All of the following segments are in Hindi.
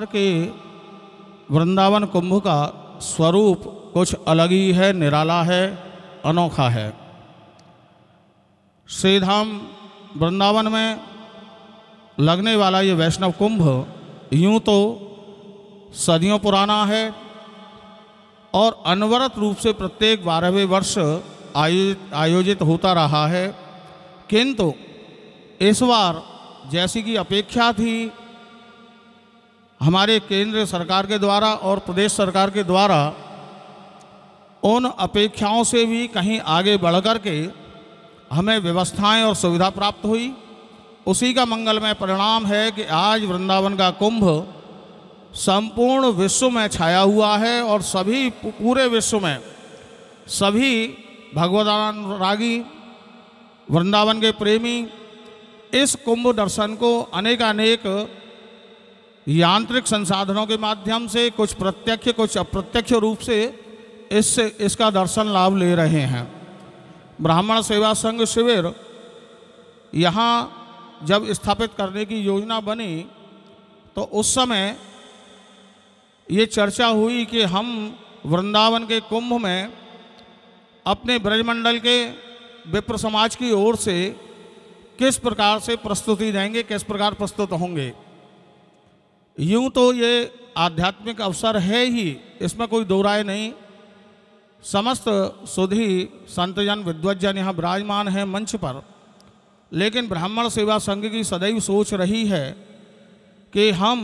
के वृंदावन कुंभ का स्वरूप कुछ अलग ही है, निराला है, अनोखा है। श्रीधाम वृंदावन में लगने वाला ये वैष्णव कुंभ यूं तो सदियों पुराना है और अनवरत रूप से प्रत्येक 12वें वर्ष आयोजित होता रहा है, किंतु इस बार जैसी कि अपेक्षा थी हमारे केंद्र सरकार के द्वारा और प्रदेश सरकार के द्वारा, उन अपेक्षाओं से भी कहीं आगे बढ़ कर के हमें व्यवस्थाएं और सुविधा प्राप्त हुई। उसी का मंगलमय परिणाम है कि आज वृंदावन का कुंभ संपूर्ण विश्व में छाया हुआ है और सभी पूरे विश्व में सभी भगवदानुरागी वृंदावन के प्रेमी इस कुंभ दर्शन को अनेकानेक यांत्रिक संसाधनों के माध्यम से, कुछ प्रत्यक्ष कुछ अप्रत्यक्ष रूप से इसका दर्शन लाभ ले रहे हैं। ब्राह्मण सेवा संघ शिविर यहाँ जब स्थापित करने की योजना बनी तो उस समय ये चर्चा हुई कि हम वृंदावन के कुंभ में अपने ब्रजमंडल के विप्र समाज की ओर से किस प्रकार से प्रस्तुति देंगे, किस प्रकार प्रस्तुत होंगे। यूं तो ये आध्यात्मिक अवसर है ही, इसमें कोई दो राय नहीं। समस्त सुधी संतजन विद्वज्जन यहाँ विराजमान हैं मंच पर, लेकिन ब्राह्मण सेवा संघ की सदैव सोच रही है कि हम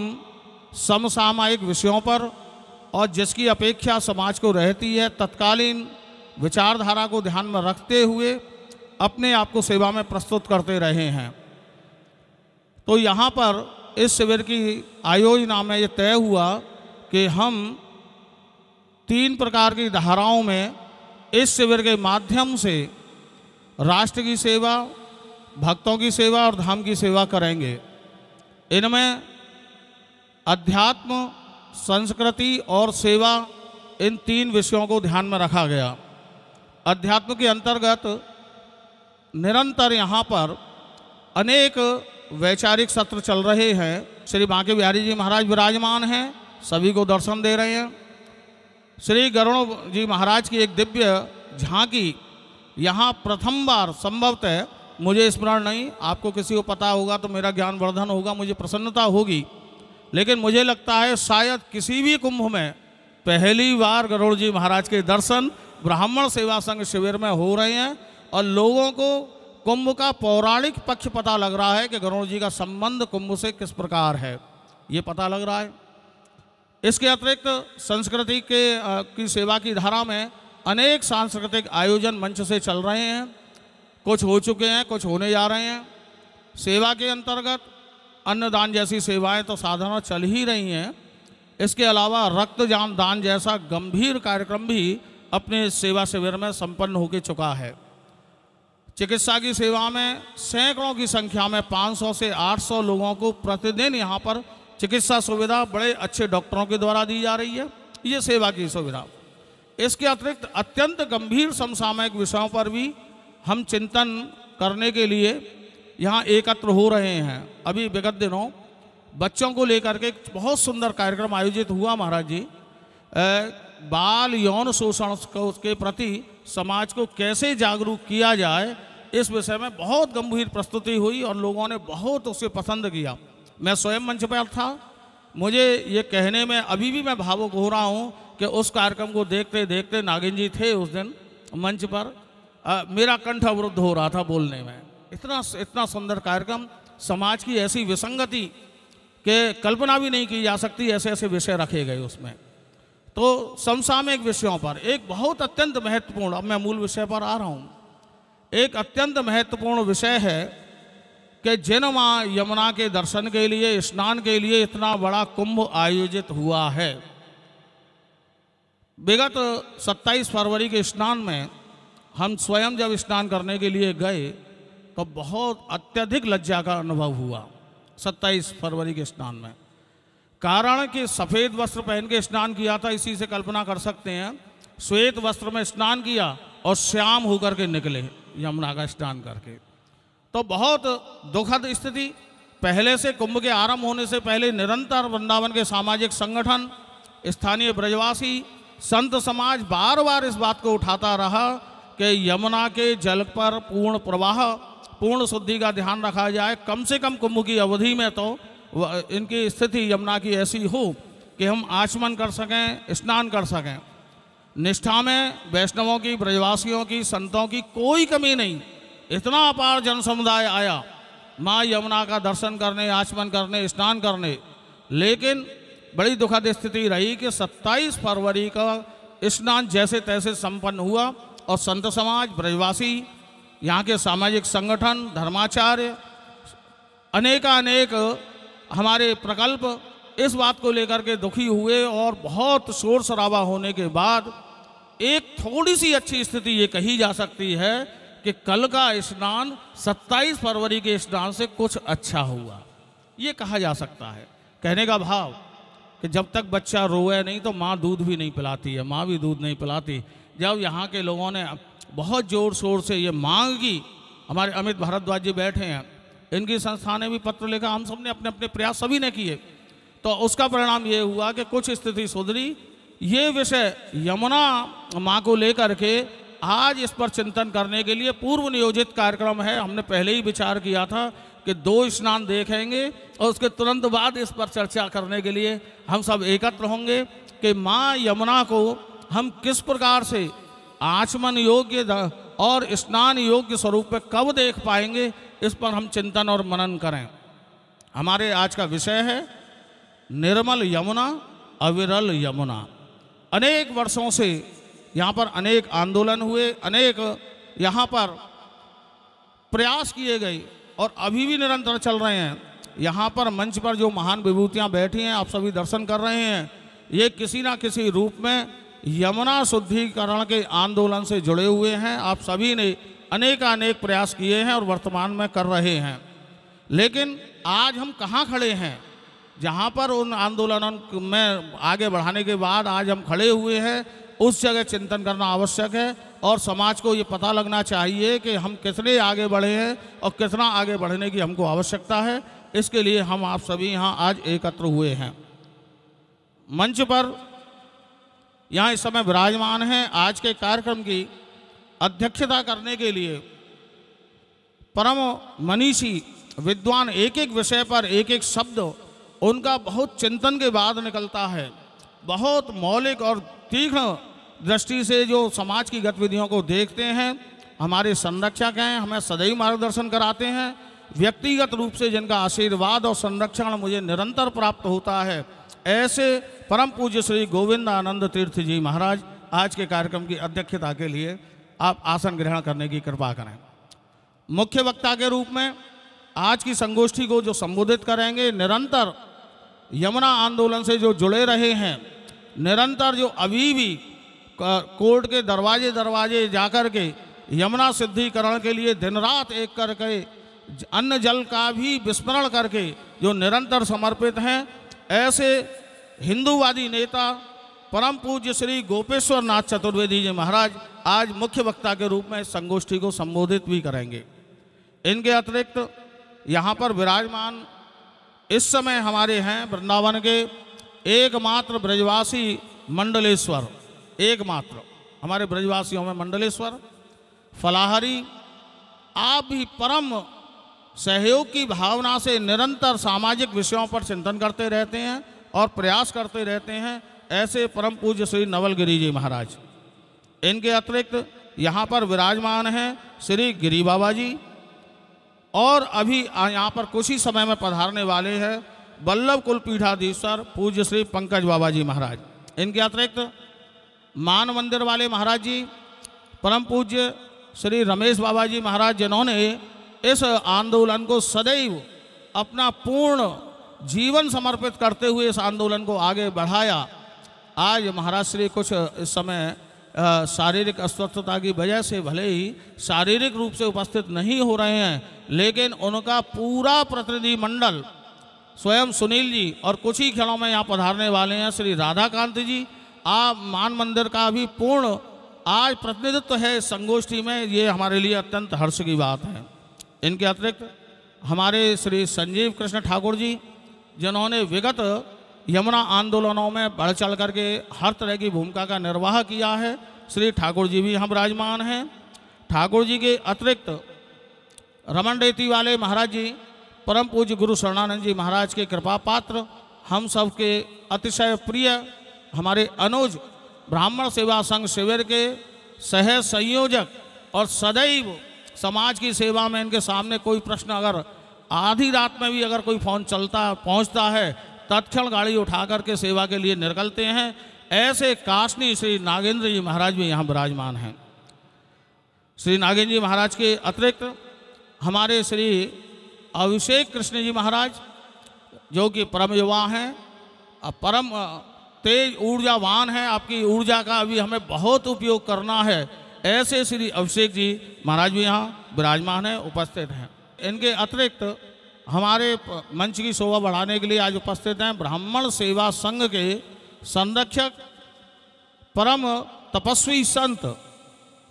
समसामयिक विषयों पर और जिसकी अपेक्षा समाज को रहती है तत्कालीन विचारधारा को ध्यान में रखते हुए अपने आप को सेवा में प्रस्तुत करते रहे हैं। तो यहाँ पर इस शिविर की आयोजना में ये तय हुआ कि हम 3 प्रकार की धाराओं में इस शिविर के माध्यम से राष्ट्र की सेवा, भक्तों की सेवा और धाम की सेवा करेंगे। इनमें अध्यात्म, संस्कृति और सेवा, इन 3 विषयों को ध्यान में रखा गया। अध्यात्म के अंतर्गत निरंतर यहाँ पर अनेक वैचारिक सत्र चल रहे हैं। श्री बांके बिहारी जी महाराज विराजमान हैं, सभी को दर्शन दे रहे हैं। श्री गरुड़ जी महाराज की एक दिव्य झांकी यहाँ प्रथम बार, संभवतः मुझे स्मरण नहीं, आपको किसी को पता होगा तो मेरा ज्ञान वर्धन होगा, मुझे प्रसन्नता होगी, लेकिन मुझे लगता है शायद किसी भी कुंभ में पहली बार गरुड़ जी महाराज के दर्शन ब्राह्मण सेवा संघ शिविर में हो रहे हैं और लोगों को कुंभ का पौराणिक पक्ष पता लग रहा है कि गरुड़ जी का संबंध कुंभ से किस प्रकार है, ये पता लग रहा है। इसके अतिरिक्त संस्कृति की सेवा की धारा में अनेक सांस्कृतिक आयोजन मंच से चल रहे हैं, कुछ हो चुके हैं, कुछ होने जा रहे हैं। सेवा के अंतर्गत अन्नदान जैसी सेवाएं तो साधारण चल ही रही हैं। इसके अलावा रक्तदान दान जैसा गंभीर कार्यक्रम भी अपने सेवा शिविर में संपन्न होकर चुका है। चिकित्सा की सेवा में सैकड़ों की संख्या में 500 से 800 लोगों को प्रतिदिन यहाँ पर चिकित्सा सुविधा बड़े अच्छे डॉक्टरों के द्वारा दी जा रही है, ये सेवा की सुविधा। इसके अतिरिक्त अत्यंत गंभीर समसामयिक विषयों पर भी हम चिंतन करने के लिए यहाँ एकत्र हो रहे हैं। अभी विगत दिनों बच्चों को लेकर के एक बहुत सुंदर कार्यक्रम आयोजित हुआ महाराज जी। बाल यौन शोषण के प्रति समाज को कैसे जागरूक किया जाए, इस विषय में बहुत गंभीर प्रस्तुति हुई और लोगों ने बहुत उसे पसंद किया। मैं स्वयं मंच पर था, मुझे ये कहने में अभी भी मैं भावुक हो रहा हूँ कि उस कार्यक्रम को देखते देखते, नागिन जी थे उस दिन मंच पर, मेरा कंठ अवरुद्ध हो रहा था बोलने में। इतना सुंदर कार्यक्रम, समाज की ऐसी विसंगति के कल्पना भी नहीं की जा सकती, ऐसे ऐसे विषय रखे गए उसमें। तो समसामयिक विषयों पर एक बहुत अत्यंत महत्वपूर्ण, अब मैं मूल विषय पर आ रहा हूँ, एक अत्यंत महत्वपूर्ण विषय है कि जिन माँ यमुना के दर्शन के लिए, स्नान के लिए इतना बड़ा कुंभ आयोजित हुआ है, विगत 27 फरवरी के स्नान में हम स्वयं जब स्नान करने के लिए गए तो बहुत अत्यधिक लज्जा का अनुभव हुआ 27 फरवरी के स्नान में। कारण कि सफ़ेद वस्त्र पहन के स्नान किया था, इसी से कल्पना कर सकते हैं। श्वेत वस्त्र में स्नान किया और श्याम होकर के निकले यमुना का स्नान करके, तो बहुत दुखद स्थिति। पहले से कुंभ के आरंभ होने से पहले निरंतर वृंदावन के सामाजिक संगठन, स्थानीय ब्रजवासी, संत समाज बार बार इस बात को उठाता रहा कि यमुना के जल पर पूर्ण प्रवाह, पूर्ण शुद्धि का ध्यान रखा जाए। कम से कम कुंभ की अवधि में तो इनकी स्थिति यमुना की ऐसी हो कि हम आचमन कर सकें, स्नान कर सकें। निष्ठा में वैष्णवों की, ब्रजवासियों की, संतों की कोई कमी नहीं। इतना अपार जन समुदाय आया माँ यमुना का दर्शन करने, आचमन करने, स्नान करने। लेकिन बड़ी दुखद स्थिति रही कि 27 फरवरी का स्नान जैसे तैसे संपन्न हुआ और संत समाज, ब्रजवासी, यहाँ के सामाजिक संगठन, धर्माचार्य, अनेकानेक हमारे प्रकल्प इस बात को लेकर के दुखी हुए और बहुत शोर शराबा होने के बाद एक थोड़ी सी अच्छी स्थिति ये कही जा सकती है कि कल का स्नान 27 फरवरी के स्नान से कुछ अच्छा हुआ, ये कहा जा सकता है। कहने का भाव कि जब तक बच्चा रोए नहीं तो माँ दूध भी नहीं पिलाती है, माँ भी दूध नहीं पिलाती। जब यहाँ के लोगों ने बहुत ज़ोर शोर से ये मांग की, हमारे अमित भारद्वाज जी बैठे हैं, इनकी संस्था ने भी पत्र लिखा, हम सब ने अपने अपने प्रयास सभी ने किए, तो उसका परिणाम ये हुआ कि कुछ स्थिति सुधरी। ये विषय यमुना माँ को लेकर के आज इस पर चिंतन करने के लिए पूर्व नियोजित कार्यक्रम है। हमने पहले ही विचार किया था कि 2 स्नान देखेंगे और उसके तुरंत बाद इस पर चर्चा करने के लिए हम सब एकत्र होंगे कि माँ यमुना को हम किस प्रकार से आचमन योग्य और स्नान योग्य स्वरूप में कब देख पाएंगे, इस पर हम चिंतन और मनन करें। हमारे आज का विषय है निर्मल यमुना, अविरल यमुना। अनेक वर्षों से यहाँ पर अनेक आंदोलन हुए, अनेक यहाँ पर प्रयास किए गए और अभी भी निरंतर चल रहे हैं। यहाँ पर मंच पर जो महान विभूतियाँ बैठी हैं, आप सभी दर्शन कर रहे हैं, ये किसी ना किसी रूप में यमुना शुद्धिकरण के आंदोलन से जुड़े हुए हैं। आप सभी ने अनेक प्रयास किए हैं और वर्तमान में कर रहे हैं। लेकिन आज हम कहाँ खड़े हैं? जहाँ पर उन आंदोलनों में आगे बढ़ाने के बाद आज हम खड़े हुए हैं, उस जगह चिंतन करना आवश्यक है और समाज को ये पता लगना चाहिए कि हम कितने आगे बढ़े हैं और कितना आगे बढ़ने की हमको आवश्यकता है। इसके लिए हम आप सभी यहाँ आज एकत्र हुए हैं। मंच पर यहाँ इस समय विराजमान हैं। आज के कार्यक्रम की अध्यक्षता करने के लिए परम मनीषी विद्वान, एक एक विषय पर एक एक शब्द उनका बहुत चिंतन के बाद निकलता है। बहुत मौलिक और तीक्ष्ण दृष्टि से जो समाज की गतिविधियों को देखते हैं, हमारे संरक्षक हैं, हमें सदैव मार्गदर्शन कराते हैं। व्यक्तिगत रूप से जिनका आशीर्वाद और संरक्षण मुझे निरंतर प्राप्त होता है, ऐसे परम पूज्य श्री गोविंद आनंद तीर्थ जी महाराज आज के कार्यक्रम की अध्यक्षता के लिए आप आसन ग्रहण करने की कृपा करें। मुख्य वक्ता के रूप में आज की संगोष्ठी को जो संबोधित करेंगे, निरंतर यमुना आंदोलन से जो जुड़े रहे हैं, निरंतर जो अभी भी कोर्ट के दरवाजे जाकर के यमुना शुद्धिकरण के लिए दिन रात एक करके अन्न जल का भी विस्मरण करके जो निरंतर समर्पित हैं, ऐसे हिंदूवादी नेता परम पूज्य श्री गोपेश्वर नाथ चतुर्वेदी जी महाराज आज मुख्य वक्ता के रूप में इस संगोष्ठी को संबोधित भी करेंगे। इनके अतिरिक्त यहाँ पर विराजमान इस समय हमारे हैं वृंदावन के एकमात्र ब्रजवासी मंडलेश्वर, एकमात्र हमारे ब्रजवासियों में मंडलेश्वर फलाहारी। आप भी परम सहयोग की भावना से निरंतर सामाजिक विषयों पर चिंतन करते रहते हैं और प्रयास करते रहते हैं, ऐसे परम पूज्य श्री नवलगिरी जी महाराज। इनके अतिरिक्त यहाँ पर विराजमान हैं श्री गिरी बाबा जी और अभी यहाँ पर कुछ ही समय में पधारने वाले हैं वल्लभ कुल पीठाधीश्वर पूज्य श्री पंकज बाबा जी महाराज। इनके अतिरिक्त मान मंदिर वाले महाराज जी परम पूज्य श्री रमेश बाबा जी महाराज, जिन्होंने इस आंदोलन को सदैव अपना पूर्ण जीवन समर्पित करते हुए इस आंदोलन को आगे बढ़ाया। आज महाराज श्री कुछ इस समय शारीरिक अस्वस्थता की वजह से भले ही शारीरिक रूप से उपस्थित नहीं हो रहे हैं, लेकिन उनका पूरा प्रतिनिधिमंडल स्वयं सुनील जी और कुछ ही क्षणों में यहाँ पधारने वाले हैं श्री राधाकांत जी। आप मान मंदिर का भी पूर्ण आज प्रतिनिधित्व है इस संगोष्ठी में, ये हमारे लिए अत्यंत हर्ष की बात है। इनके अतिरिक्त हमारे श्री संजीव कृष्ण ठाकुर जी, जिन्होंने विगत यमुना आंदोलनों में बढ़ चढ़ करके हर तरह की भूमिका का निर्वाह किया है, श्री ठाकुर जी भी हम विराजमान हैं। ठाकुर जी के अतिरिक्त रमन रेती वाले महाराज जी, परम पूज्य गुरु शरणानंद जी महाराज के कृपा पात्र, हम सबके अतिशय प्रिय हमारे अनुज ब्राह्मण सेवा संघ शिविर के सह संयोजक और सदैव समाज की सेवा में इनके सामने कोई प्रश्न अगर आधी रात में भी अगर कोई फोन पहुंचता है, तत्क्षण गाड़ी उठा करके सेवा के लिए निकलते हैं, ऐसे काशनी श्री नागेंद्र जी महाराज भी यहाँ विराजमान हैं। श्री नागेंद्र जी महाराज के अतिरिक्त हमारे श्री अभिषेक कृष्ण जी महाराज, जो कि परम युवा हैं, परम तेज ऊर्जावान हैं, आपकी ऊर्जा का अभी हमें बहुत उपयोग करना है, ऐसे श्री अभिषेक जी महाराज भी यहाँ विराजमान हैं, उपस्थित हैं। इनके अतिरिक्त हमारे मंच की शोभा बढ़ाने के लिए आज उपस्थित हैं ब्राह्मण सेवा संघ के संरक्षक परम तपस्वी संत,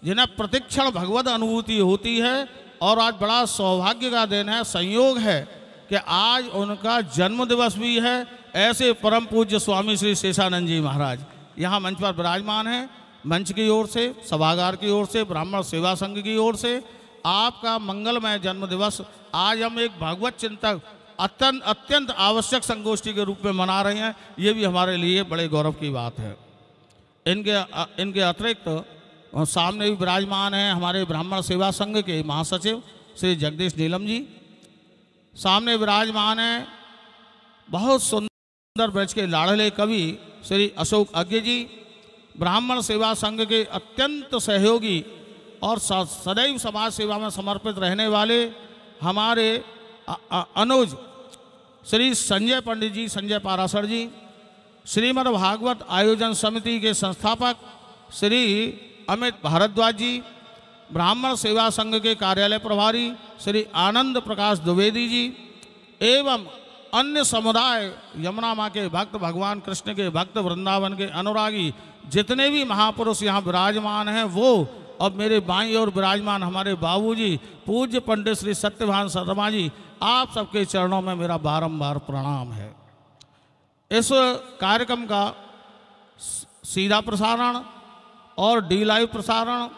जिन्हें प्रतिक्षण भगवत अनुभूति होती है, और आज बड़ा सौभाग्य का दिन है, संयोग है कि आज उनका जन्म दिवस भी है। ऐसे परम पूज्य स्वामी श्री शेषानंद जी महाराज यहाँ मंच पर विराजमान हैं। मंच की ओर से, सभागार की ओर से, ब्राह्मण सेवा संघ की ओर से आपका मंगलमय जन्म दिवस आज हम एक भागवत चिंतक अत्यंत आवश्यक संगोष्ठी के रूप में मना रहे हैं। ये भी हमारे लिए बड़े गौरव की बात है। इनके अतिरिक्त सामने भी विराजमान हैं हमारे ब्राह्मण सेवा संघ के महासचिव श्री जगदीश नीलम जी, सामने विराजमान हैं बहुत सुंदर ब्रज के लाड़ले कवि श्री अशोक अज्ञ जी, ब्राह्मण सेवा संघ के अत्यंत सहयोगी और सदैव समाज सेवा में समर्पित रहने वाले हमारे अनुज श्री संजय पंडित जी, संजय पाराशर जी, श्रीमद् भागवत आयोजन समिति के संस्थापक श्री अमित भारद्वाज जी, ब्राह्मण सेवा संघ के कार्यालय प्रभारी श्री आनंद प्रकाश द्विवेदी जी, एवं अन्य समुदाय यमुना माँ के भक्त, भगवान कृष्ण के भक्त, वृंदावन के अनुरागी जितने भी महापुरुष यहाँ विराजमान हैं वो, और मेरे बाईं ओर विराजमान हमारे बाबूजी पूज्य पंडित श्री सत्यभान शर्मा जी, आप सबके चरणों में मेरा बारंबार प्रणाम है। इस कार्यक्रम का सीधा प्रसारण और डी लाइव प्रसारण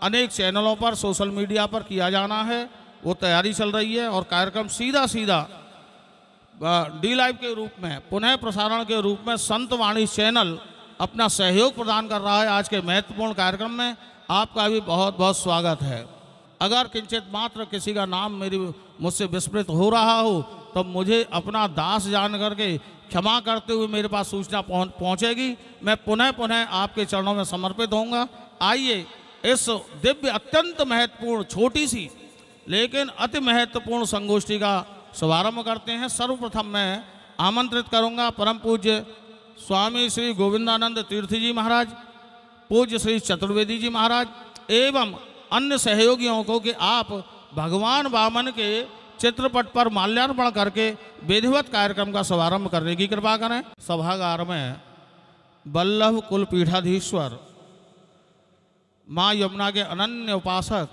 अनेक चैनलों पर, सोशल मीडिया पर किया जाना है, वो तैयारी चल रही है। और कार्यक्रम सीधा डी लाइव के रूप में, पुनः प्रसारण के रूप में संतवाणी चैनल अपना सहयोग प्रदान कर रहा है। आज के महत्वपूर्ण कार्यक्रम में आपका भी बहुत बहुत स्वागत है। अगर किंचित मात्र किसी का नाम मुझसे विस्मृत हो रहा हो तो मुझे अपना दास जान करके क्षमा करते हुए मेरे पास सूचना पहुंचेगी। मैं पुनः आपके चरणों में समर्पित होऊंगा। आइए इस दिव्य अत्यंत महत्वपूर्ण छोटी सी लेकिन अति महत्वपूर्ण संगोष्ठी का शुभारंभ करते हैं। सर्वप्रथम मैं आमंत्रित करूंगा परम पूज्य स्वामी श्री गोविंदानंद तीर्थ जी महाराज, पूज्य श्री चतुर्वेदी जी महाराज एवं अन्य सहयोगियों को कि आप भगवान वामन के चित्रपट पर माल्यार्पण करके विधिवत कार्यक्रम का शुभारंभ करने की कृपा करें। सभागार में वल्लभ कुल पीठाधीश्वर माँ यमुना के अनन्य उपासक,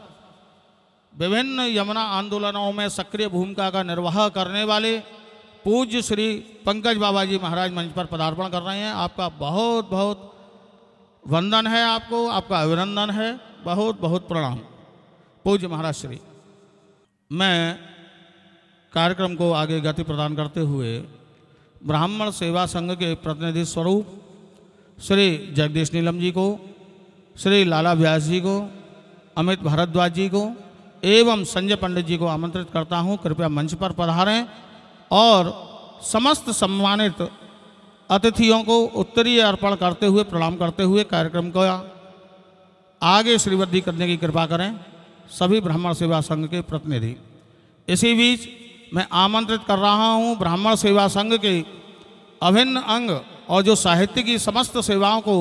विभिन्न यमुना आंदोलनों में सक्रिय भूमिका का निर्वाह करने वाले पूज्य श्री पंकज बाबा जी महाराज मंच पर पदार्पण कर रहे हैं। आपका बहुत बहुत वंदन है, आपका अभिनंदन है, बहुत बहुत प्रणाम पूज्य महाराज श्री। मैं कार्यक्रम को आगे गति प्रदान करते हुए ब्राह्मण सेवा संघ के प्रतिनिधि स्वरूप श्री जगदीश नीलम जी को, श्री लाला व्यास जी को, अमित भारद्वाज जी को एवं संजय पंडित जी को आमंत्रित करता हूं। कृपया मंच पर पधारें और समस्त सम्मानित अतिथियों को उत्तरीय अर्पण करते हुए, प्रणाम करते हुए कार्यक्रम को आगे श्रीवृद्धि करने की कृपा करें। सभी ब्राह्मण सेवा संघ के प्रतिनिधि। इसी बीच मैं आमंत्रित कर रहा हूं ब्राह्मण सेवा संघ के अभिन्न अंग और जो साहित्य की समस्त सेवाओं को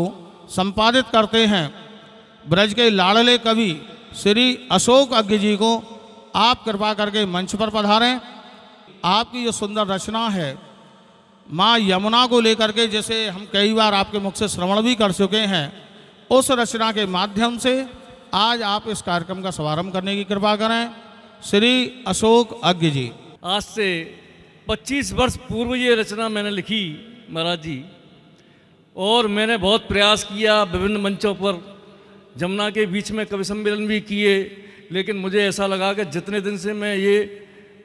संपादित करते हैं ब्रज के लाड़ले कवि श्री अशोक अज्ञ जी को आप कृपा करके मंच पर पधारें। आपकी जो सुंदर रचना है माँ यमुना को लेकर के, जैसे हम कई बार आपके मुख से श्रवण भी कर चुके हैं, उस रचना के माध्यम से आज आप इस कार्यक्रम का शुभारंभ करने की कृपा करें। श्री अशोक अज्ञ जी। आज से 25 वर्ष पूर्व ये रचना मैंने लिखी महाराज जी, और मैंने बहुत प्रयास किया, विभिन्न मंचों पर जमुना के बीच में कवि सम्मेलन भी किए, लेकिन मुझे ऐसा लगा कि जितने दिन से मैं ये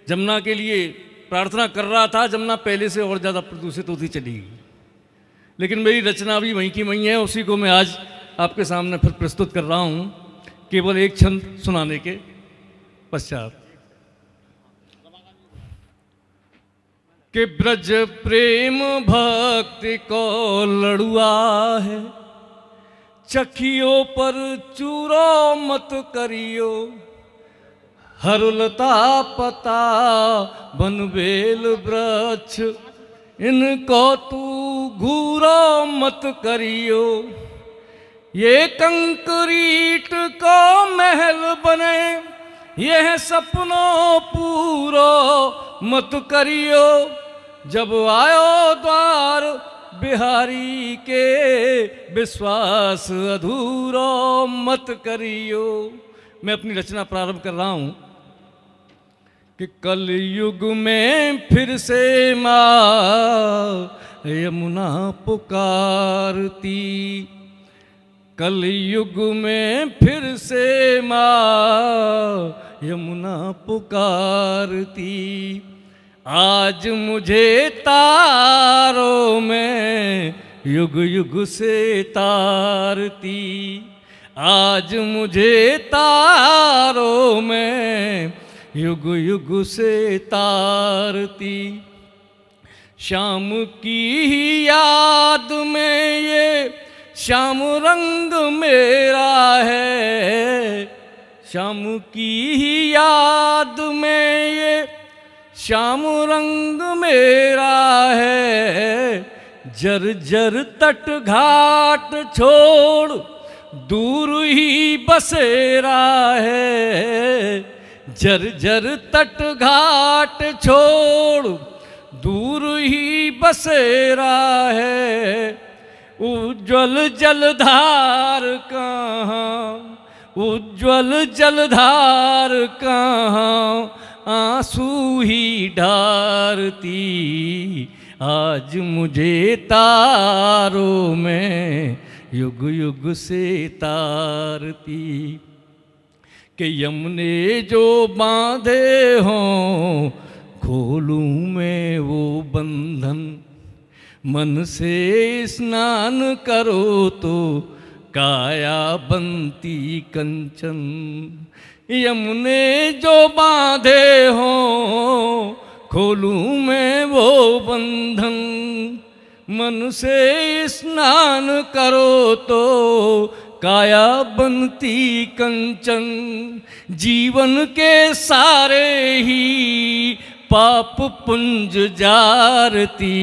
जमुना के लिए प्रार्थना कर रहा था, जमुना पहले से और ज़्यादा प्रदूषित होती चली गई। लेकिन मेरी रचना भी वहीं की वहीं है, उसी को मैं आज आपके सामने फिर प्रस्तुत कर रहा हूँ, केवल एक छंद सुनाने के पश्चात। कि ब्रज प्रेम भक्ति को लड़ुआ है, चखियो पर चूरो मत करियो, हरुलता पता बनबेल वृक्ष, इनको तू घूरो मत करियो। ये कंक्रीट को महल बने, यह सपनों पूरो मत करियो। जब आयो द्वार बिहारी के, विश्वास अधूरो मत करियो। मैं अपनी रचना प्रारंभ कर रहा हूं कि कल युग में फिर से माँ यमुना पुकारती, कल युग में फिर से माँ यमुना पुकारती। आज मुझे तारों में युग युग से तारती, आज मुझे तारों में युग युग से तारती। शाम की ही याद में ये श्याम रंग मेरा है, शाम की ही याद में ये श्याम रंग मेरा है। जर जर तट घाट छोड़ दूर ही बसेरा है, जर जर तट घाट छोड़ दूर ही बसेरा है। उज्ज्वल जलधार कहाँ, उज्ज्वल जलधार कहाँ, आंसू ही ढारती। आज मुझे तारों में युग युग से तारती। कि यमुने जो बांधे हों खोलूं मैं वो बंधन, मन से स्नान करो तो काया बनती कंचन। यमुने जो बांधे हों खोलूं मैं वो बंधन, मन से स्नान करो तो काया बनती कंचन। जीवन के सारे ही पाप पुंज जारती,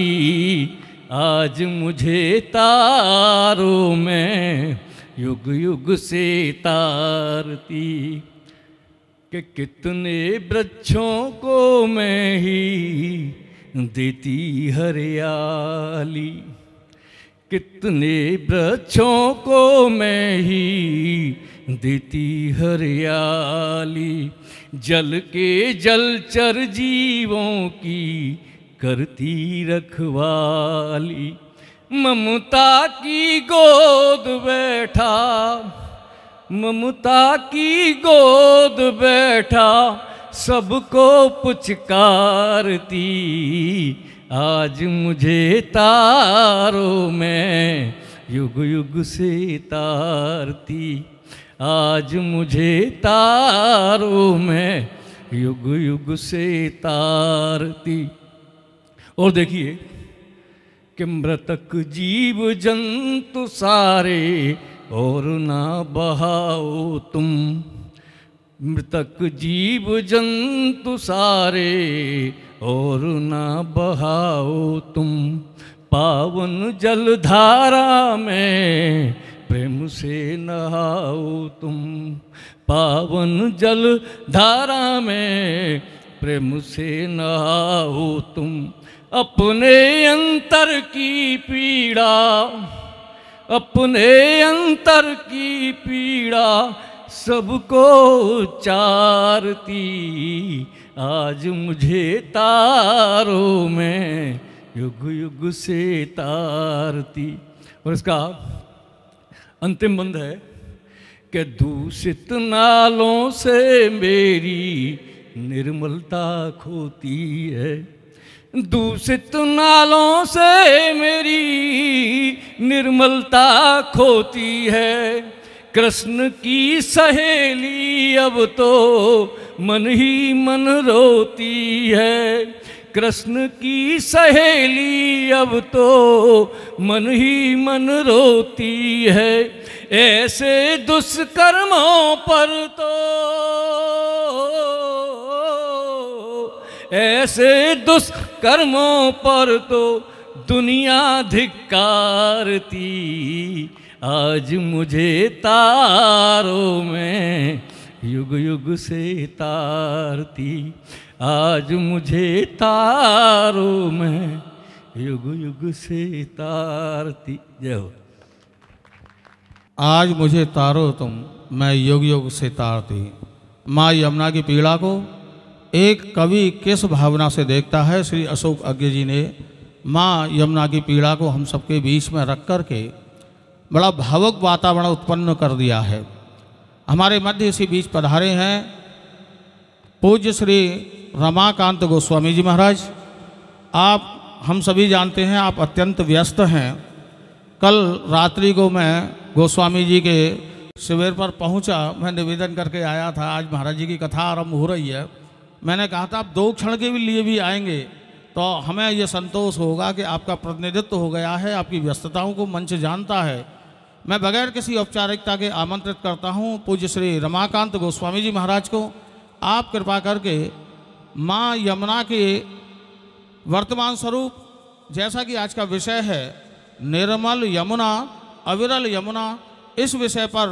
आज मुझे तारों में युग युग से तारती। कि कितने वृक्षों को मैं ही देती हरियाली, कितने वृक्षों को मैं ही देती हरियाली। जल के जलचर जीवों की करती रखवाली। ममता की गोद बैठा, ममता की गोद बैठा, सबको पुचकारती। आज मुझे तारों में युग युग से तारती, आज मुझे तारों में युग युग से तारती। और देखिए कि मृतक जीव जंतु सारे और ना बहाओ तुम, मृतक जीव जंतु सारे और ना बहाओ तुम। पावन जलधारा में प्रेम से नहाओ तुम, पावन जलधारा में प्रेम से नहाओ तुम। अपने अंतर की पीड़ा, अपने अंतर की पीड़ा सबको चारती, आज मुझे तारों में युग युग से तारती। और इसका अंतिम बंद है कि दूषित नालों से मेरी निर्मलता खोती है, दूषित नालों से मेरी निर्मलता खोती है। कृष्ण की सहेली अब तो मन ही मन रोती है, कृष्ण की सहेली अब तो मन ही मन रोती है। ऐसे दुष्कर्मों पर तो, ऐसे दुष्कर्मों पर तो दुनिया धिक्कारती, आज मुझे तारों में युग युग से तारती, आज मुझे तारों में युग युग से तारती। जय हो। आज मुझे तारो तुम, मैं युग युग से तारती। माँ यमुना की पीड़ा को एक कवि किस भावना से देखता है। श्री अशोक अज्ञे जी ने माँ यमुना की पीड़ा को हम सबके बीच में रख कर के बड़ा भावुक वातावरण उत्पन्न कर दिया है। हमारे मध्य इसी बीच पधारे हैं पूज्य श्री रमाकांत गोस्वामी जी महाराज। आप हम सभी जानते हैं आप अत्यंत व्यस्त हैं। कल रात्रि को मैं गोस्वामी जी के शिविर पर पहुंचा, मैं निवेदन करके आया था। आज महाराज जी की कथा आरंभ हो रही है। मैंने कहा था आप 2 क्षण के लिए भी आएंगे तो हमें ये संतोष होगा कि आपका प्रतिनिधित्व हो गया है, आपकी व्यस्तताओं को मंच जानता है। मैं बगैर किसी औपचारिकता के आमंत्रित करता हूँ पूज्य श्री रमाकांत गोस्वामी जी महाराज को। आप कृपा करके माँ यमुना के वर्तमान स्वरूप, जैसा कि आज का विषय है निर्मल यमुना अविरल यमुना, इस विषय पर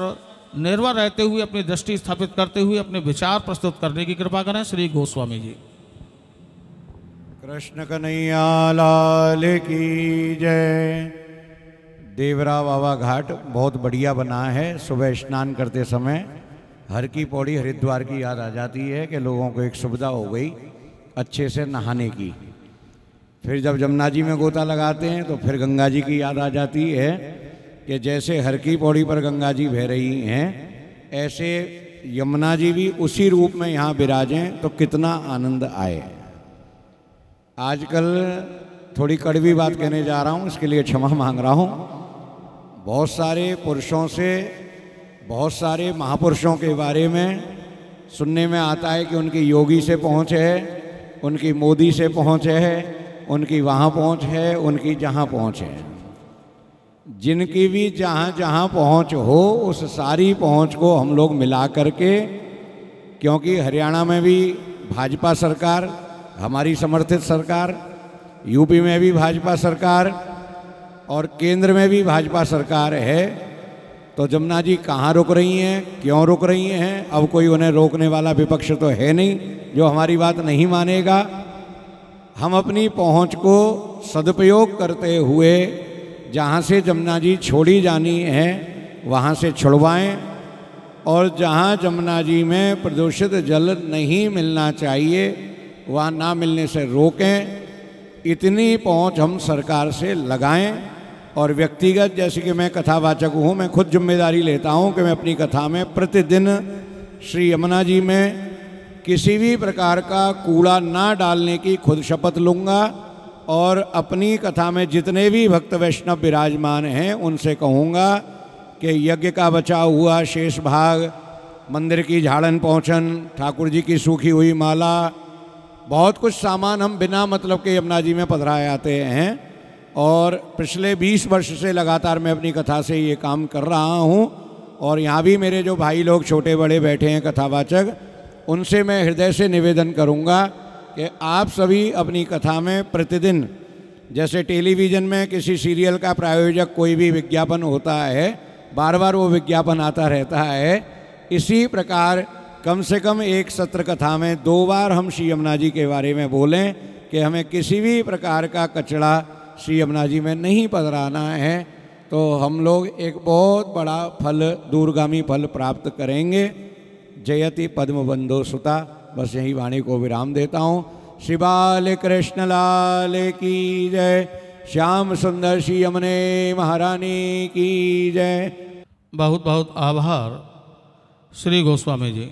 निर्भर रहते हुए अपनी दृष्टि स्थापित करते हुए अपने विचार प्रस्तुत करने की कृपा करें। श्री गोस्वामी जी। कृष्ण कन्हैया लाल की जय। देवरा बाबा घाट बहुत बढ़िया बना है। सुबह स्नान करते समय हर की पौड़ी हरिद्वार की याद आ जाती है कि लोगों को एक सुविधा हो गई अच्छे से नहाने की। फिर जब जमुना जी में गोता लगाते हैं तो फिर गंगा जी की याद आ जाती है कि जैसे हर की पौड़ी पर गंगा जी बह रही हैं, ऐसे यमुना जी भी उसी रूप में यहाँ विराजें तो कितना आनंद आए। आजकल थोड़ी कड़वी बात कहने जा रहा हूँ, इसके लिए क्षमा मांग रहा हूँ। बहुत सारे पुरुषों से, बहुत सारे महापुरुषों के बारे में सुनने में आता है कि उनकी योगी से पहुँच है, उनकी मोदी से पहुँच है, उनकी वहाँ पहुँच है, उनकी जहाँ पहुँच है। जिनकी भी जहाँ जहाँ पहुँच हो उस सारी पहुँच को हम लोग मिला करके, क्योंकि हरियाणा में भी भाजपा सरकार, हमारी समर्थित सरकार, यूपी में भी भाजपा सरकार और केंद्र में भी भाजपा सरकार है, तो जमुना जी कहाँ रुक रही हैं, क्यों रुक रही हैं? अब कोई उन्हें रोकने वाला विपक्ष तो है नहीं जो हमारी बात नहीं मानेगा। हम अपनी पहुँच को सदुपयोग करते हुए जहाँ से जमुना जी छोड़ी जानी है वहाँ से छुड़वाएं, और जहाँ जमुना जी में प्रदूषित जल नहीं मिलना चाहिए वहाँ ना मिलने से रोकें। इतनी पहुँच हम सरकार से लगाएं। और व्यक्तिगत, जैसे कि मैं कथावाचक हूँ, मैं खुद जिम्मेदारी लेता हूँ कि मैं अपनी कथा में प्रतिदिन श्री यमुना जी में किसी भी प्रकार का कूड़ा ना डालने की खुद शपथ लूँगा। और अपनी कथा में जितने भी भक्त वैष्णव विराजमान हैं उनसे कहूँगा कि यज्ञ का बचा हुआ शेष भाग, मंदिर की झाड़न पहुँचन, ठाकुर जी की सूखी हुई माला, बहुत कुछ सामान हम बिना मतलब के यमुना जी में पधराए आते हैं। और पिछले 20 वर्ष से लगातार मैं अपनी कथा से ये काम कर रहा हूँ। और यहाँ भी मेरे जो भाई लोग छोटे बड़े बैठे हैं कथावाचक, उनसे मैं हृदय से निवेदन करूँगा कि आप सभी अपनी कथा में प्रतिदिन, जैसे टेलीविज़न में किसी सीरियल का प्रायोजक कोई भी विज्ञापन होता है, बार बार वो विज्ञापन आता रहता है, इसी प्रकार कम से कम एक सत्र कथा में 2 बार हम श्री यमुना जी के बारे में बोलें कि हमें किसी भी प्रकार का कचरा श्री यमुना जी में नहीं पधराना है। तो हम लोग एक बहुत बड़ा फल, दूरगामी फल प्राप्त करेंगे। जयति पद्म बंधो सुता। बस यही वाणी को विराम देता हूँ। श्री बाल कृष्ण लाल की जय। श्याम सुंदर श्री यमुने महारानी की जय। बहुत बहुत आभार श्री गोस्वामी जी,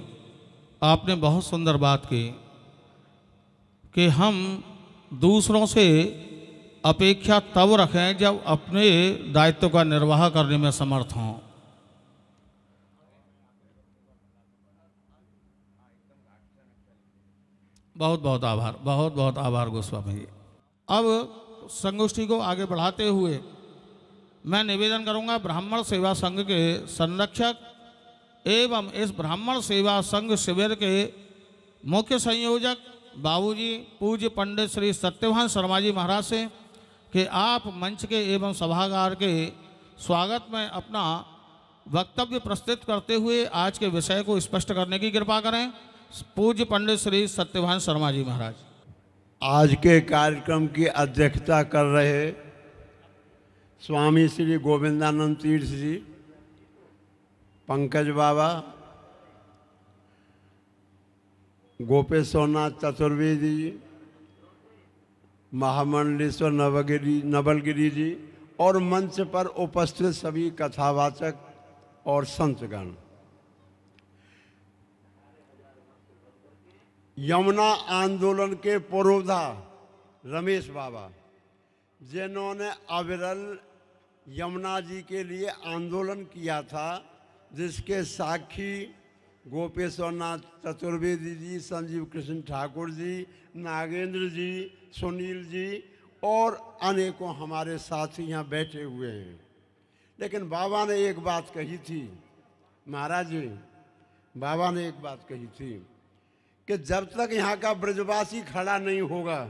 आपने बहुत सुंदर बात की कि हम दूसरों से अपेक्षा तब रखें जब अपने दायित्व का निर्वाह करने में समर्थ हों। बहुत बहुत आभार, बहुत बहुत आभार गोस्वामी जी। अब संगोष्ठी को आगे बढ़ाते हुए मैं निवेदन करूंगा ब्राह्मण सेवा संघ के संरक्षक एवं इस ब्राह्मण सेवा संघ शिविर के मुख्य संयोजक बाबूजी पूज्य पंडित श्री सत्यवान शर्मा जी महाराज से कि आप मंच के एवं सभागार के स्वागत में अपना वक्तव्य प्रस्तुत करते हुए आज के विषय को स्पष्ट करने की कृपा करें। पूज्य पंडित श्री सत्यवान शर्मा जी महाराज। आज के कार्यक्रम की अध्यक्षता कर रहे स्वामी श्री गोविंदानंद तीर्थ जी, पंकज बाबा, गोपेश्वरनाथ चतुर्वेदी जी, महामंडलेश्वर नवलगिरी जी और मंच पर उपस्थित सभी कथावाचक और संतगण। यमुना आंदोलन के पुरोधा रमेश बाबा, जिन्होंने अविरल यमुना जी के लिए आंदोलन किया था, जिसके साक्षी गोपेश्वरनाथ चतुर्वेदी जी, संजीव कृष्ण ठाकुर जी, नागेंद्र जी, सुनील जी और अनेकों हमारे साथी यहाँ बैठे हुए हैं। लेकिन बाबा ने एक बात कही थी, महाराज जी, बाबा ने एक बात कही थी कि जब तक यहाँ का ब्रजवासी खड़ा नहीं होगा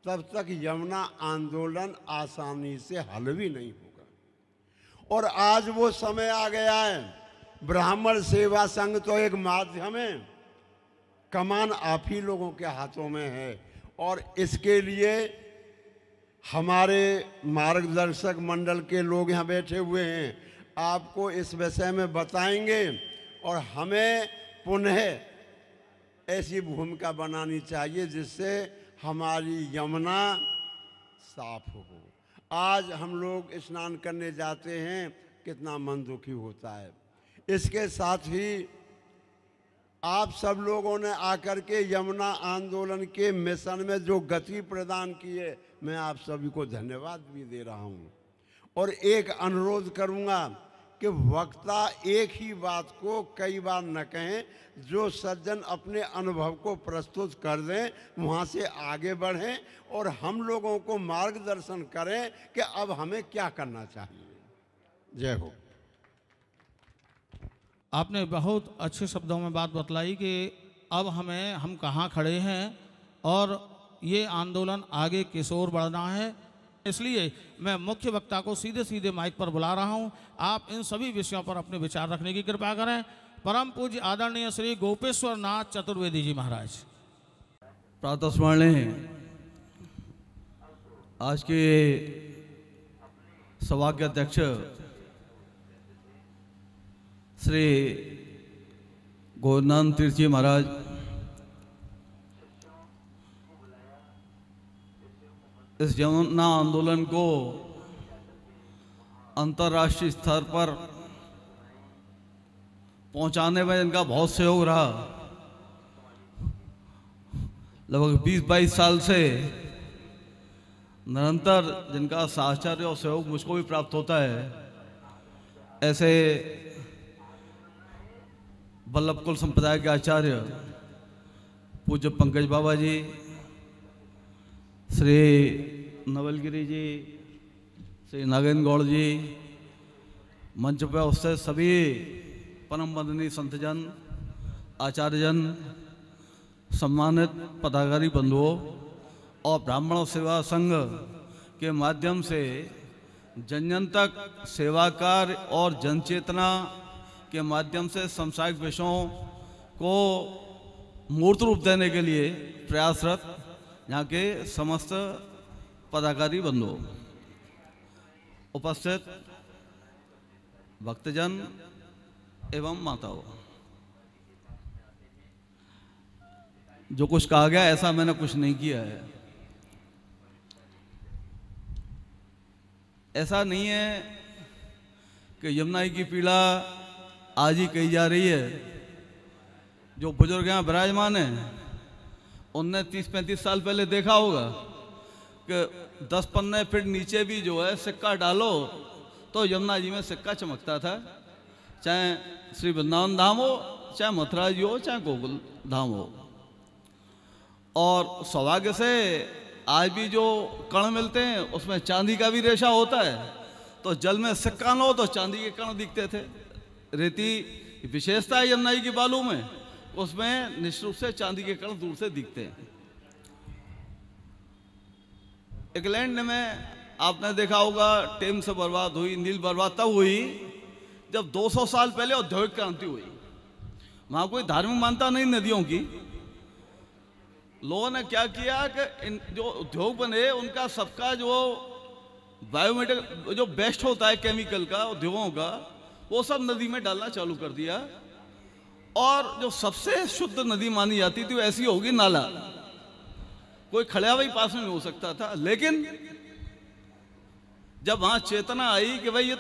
तब तक यमुना आंदोलन आसानी से हल भी नहीं होगा। और आज वो समय आ गया है। ब्राह्मण सेवा संघ तो एक माध्यम है, कमान आप ही लोगों के हाथों में है। और इसके लिए हमारे मार्गदर्शक मंडल के लोग यहाँ बैठे हुए हैं, आपको इस विषय में बताएंगे और हमें पुनः ऐसी भूमिका बनानी चाहिए जिससे हमारी यमुना साफ हो। आज हम लोग स्नान करने जाते हैं, कितना मन दुखी होता है। इसके साथ ही आप सब लोगों ने आकर के यमुना आंदोलन के मिशन में जो गति प्रदान की है, मैं आप सभी को धन्यवाद भी दे रहा हूँ। और एक अनुरोध करूँगा कि वक्ता एक ही बात को कई बार न कहें, जो सज्जन अपने अनुभव को प्रस्तुत कर दें वहाँ से आगे बढ़ें और हम लोगों को मार्गदर्शन करें कि अब हमें क्या करना चाहिए। जय हो। आपने बहुत अच्छे शब्दों में बात बतलाई कि अब हम कहाँ खड़े हैं और ये आंदोलन आगे किस ओर बढ़ना है। इसलिए मैं मुख्य वक्ता को सीधे सीधे माइक पर बुला रहा हूं। आप इन सभी विषयों पर अपने विचार रखने की कृपा करें। परम पूज्य आदरणीय श्री गोपेश्वर नाथ चतुर्वेदी जी महाराज। प्रातः स्मरणीय आज के सभा के अध्यक्ष श्री गोविंदानंद तीर्थ जी महाराज, इस यमुना आंदोलन को अंतर्राष्ट्रीय स्तर पर पहुंचाने में इनका बहुत सहयोग रहा। लगभग 20-22 साल से निरंतर जिनका साहचर्य और सहयोग मुझको भी प्राप्त होता है, ऐसे वल्लभ कुल संप्रदाय के आचार्य पूज्य पंकज बाबा जी, श्री नवलगिरी जी, श्री नागेंद्र गौड़ जी, मंच पर उससे सभी परम वंदनीय संतजन, आचार्यजन, सम्मानित पदाधिकारी बंधुओं और ब्राह्मण सेवा संघ के माध्यम से जन जन तक सेवा कार्य और जनचेतना के माध्यम से सांसारिक विषयों को मूर्त रूप देने के लिए प्रयासरत यहाँ के समस्त पदाधिकारी बंधुओं, उपस्थित भक्तजन एवं माताओं, जो कुछ कहा गया ऐसा मैंने कुछ नहीं किया है। ऐसा नहीं है कि यमुना की पीड़ा आज ही कही जा रही है। जो बुजुर्ग यहाँ विराजमान हैं उनने 30-35 साल पहले देखा होगा कि 10-15 फीट नीचे भी जो है सिक्का डालो तो यमुना जी में सिक्का चमकता था, चाहे श्री वृंदावन धाम हो, चाहे मथुरा जी हो, चाहे गोकुल धाम हो। और सौभाग्य से आज भी जो कण मिलते हैं उसमें चांदी का भी रेशा होता है, तो जल में सिक्का न हो तो चांदी के कण दिखते थे। रेती विशेषता है यमुना जी की बालू में, उसमें निश्चित रूप से चांदी के कण दूर से दिखते हैं। इंग्लैंड में आपने देखा होगा टेम्स बर्बाद हुई, नील बर्बाद तब हुई जब 200 साल पहले औद्योगिक क्रांति हुई। वहां कोई धार्मिक मान्यता नहीं नदियों की। लोगों ने क्या किया कि जो उद्योग बने उनका सबका जो बायोमेटिक जो बेस्ट होता है केमिकल का उद्योगों का, वो सब नदी में डालना चालू कर दिया। और जो सबसे शुद्ध नदी मानी जाती थी वो ऐसी होगी नाला, कोई खड़िया भाई पास में नहीं हो सकता था। लेकिन जब वहां चेतना आई कि भाई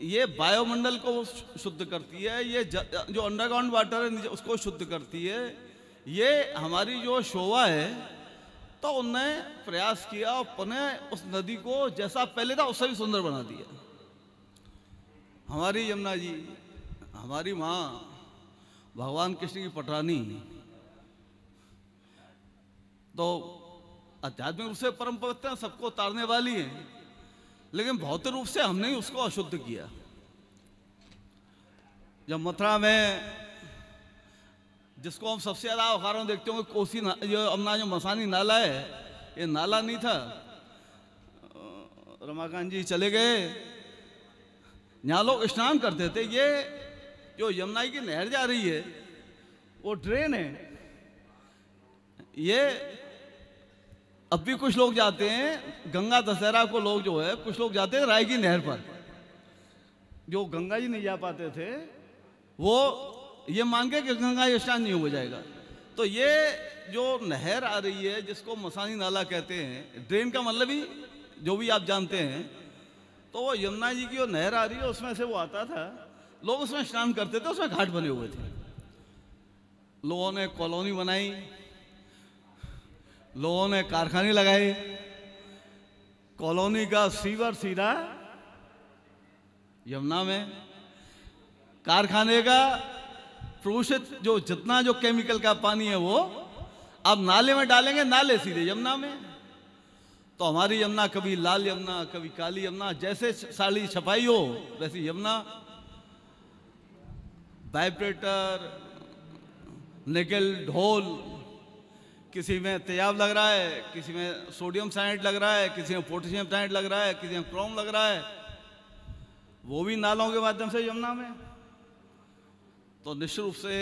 ये बायोमंडल को शुद्ध करती है, ये जो अंडरग्राउंड वाटर है उसको शुद्ध करती है, ये हमारी जो शोभा है, तो उनने प्रयास किया और पुनः उस नदी को जैसा पहले था उससे भी सुंदर बना दिया। हमारी यमुना जी, हमारी माँ भगवान कृष्ण की पटरानी, तो आध्यात्मिक रूप से परम पवित्र है, सबको तारने वाली है, लेकिन भौतिक रूप से हमने ही उसको अशुद्ध किया। जब मथुरा में जिसको हम सबसे ज्यादा अखाड़ों देखते होंगे कोसी जो अपना जो मसानी नाला है, ये नाला नहीं था। रमाकांत जी चले गए, यहाँ लोग स्नान करते थे। ये जो यमुना की नहर जा रही है वो ड्रेन है। ये अब भी कुछ लोग जाते हैं गंगा दशहरा को, लोग जो है कुछ लोग जाते हैं राय की नहर पर। जो गंगा जी नहीं जा पाते थे वो ये मांगे कि गंगा स्नान नहीं हो जाएगा। तो ये जो नहर आ रही है जिसको मसानी नाला कहते हैं, ड्रेन का मतलब ही जो भी आप जानते हैं, तो वो यमुना जी की जो नहर आ रही है उसमें से वो आता था, लोग उसमें स्नान करते थे, उसमें घाट बने हुए थे। लोगों ने कॉलोनी बनाई, लोगों ने कारखाने लगाए, कॉलोनी का सीवर सीधा यमुना में, कारखाने का प्रदूषित जो जितना जो केमिकल का पानी है वो अब नाले में डालेंगे, नाले सीधे यमुना में। तो हमारी यमुना कभी लाल यमुना, कभी काली यमुना, जैसे साड़ी छपाई हो वैसी यमुना। वाइब्रेटर, निकल, ढोल, किसी में तेजाब लग रहा है, किसी में सोडियम साइनाइड लग रहा है, किसी में पोटेशियम साइनाइड लग रहा है, किसी में क्रोम लग रहा है, वो भी नालों के माध्यम से यमुना में। तो निश्चित रूप से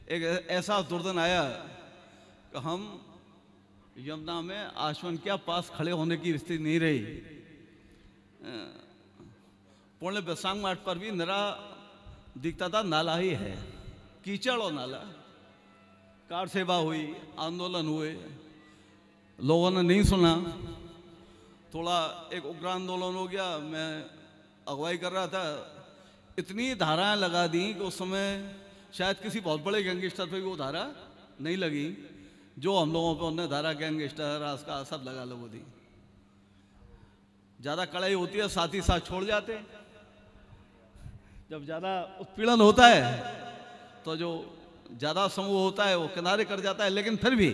एक ऐसा दुर्दिन आया कि हम यमुना में आश्वन के पास खड़े होने की स्थिति नहीं रही। पुण्य बेसांग मार्ट पर भी निरा दिखता था नाला ही है, कीचड़ और नाला। कार सेवा हुई, आंदोलन हुए, लोगों ने नहीं सुना, थोड़ा एक उग्र आंदोलन हो गया। मैं अगुवाई कर रहा था, इतनी धाराएं लगा दी कि उस समय शायद किसी बहुत बड़े गैंगस्टर पे भी वो धारा नहीं लगी जो हम लोगों पे उन्होंने धारा गैंगस्टर रास्का सब लगा लोगों दी। ज़्यादा कड़ाई होती है साथ ही साथ छोड़ जाते। जब ज़्यादा उत्पीड़न होता है तो जो ज़्यादा समूह होता है वो किनारे कर जाता है। लेकिन फिर भी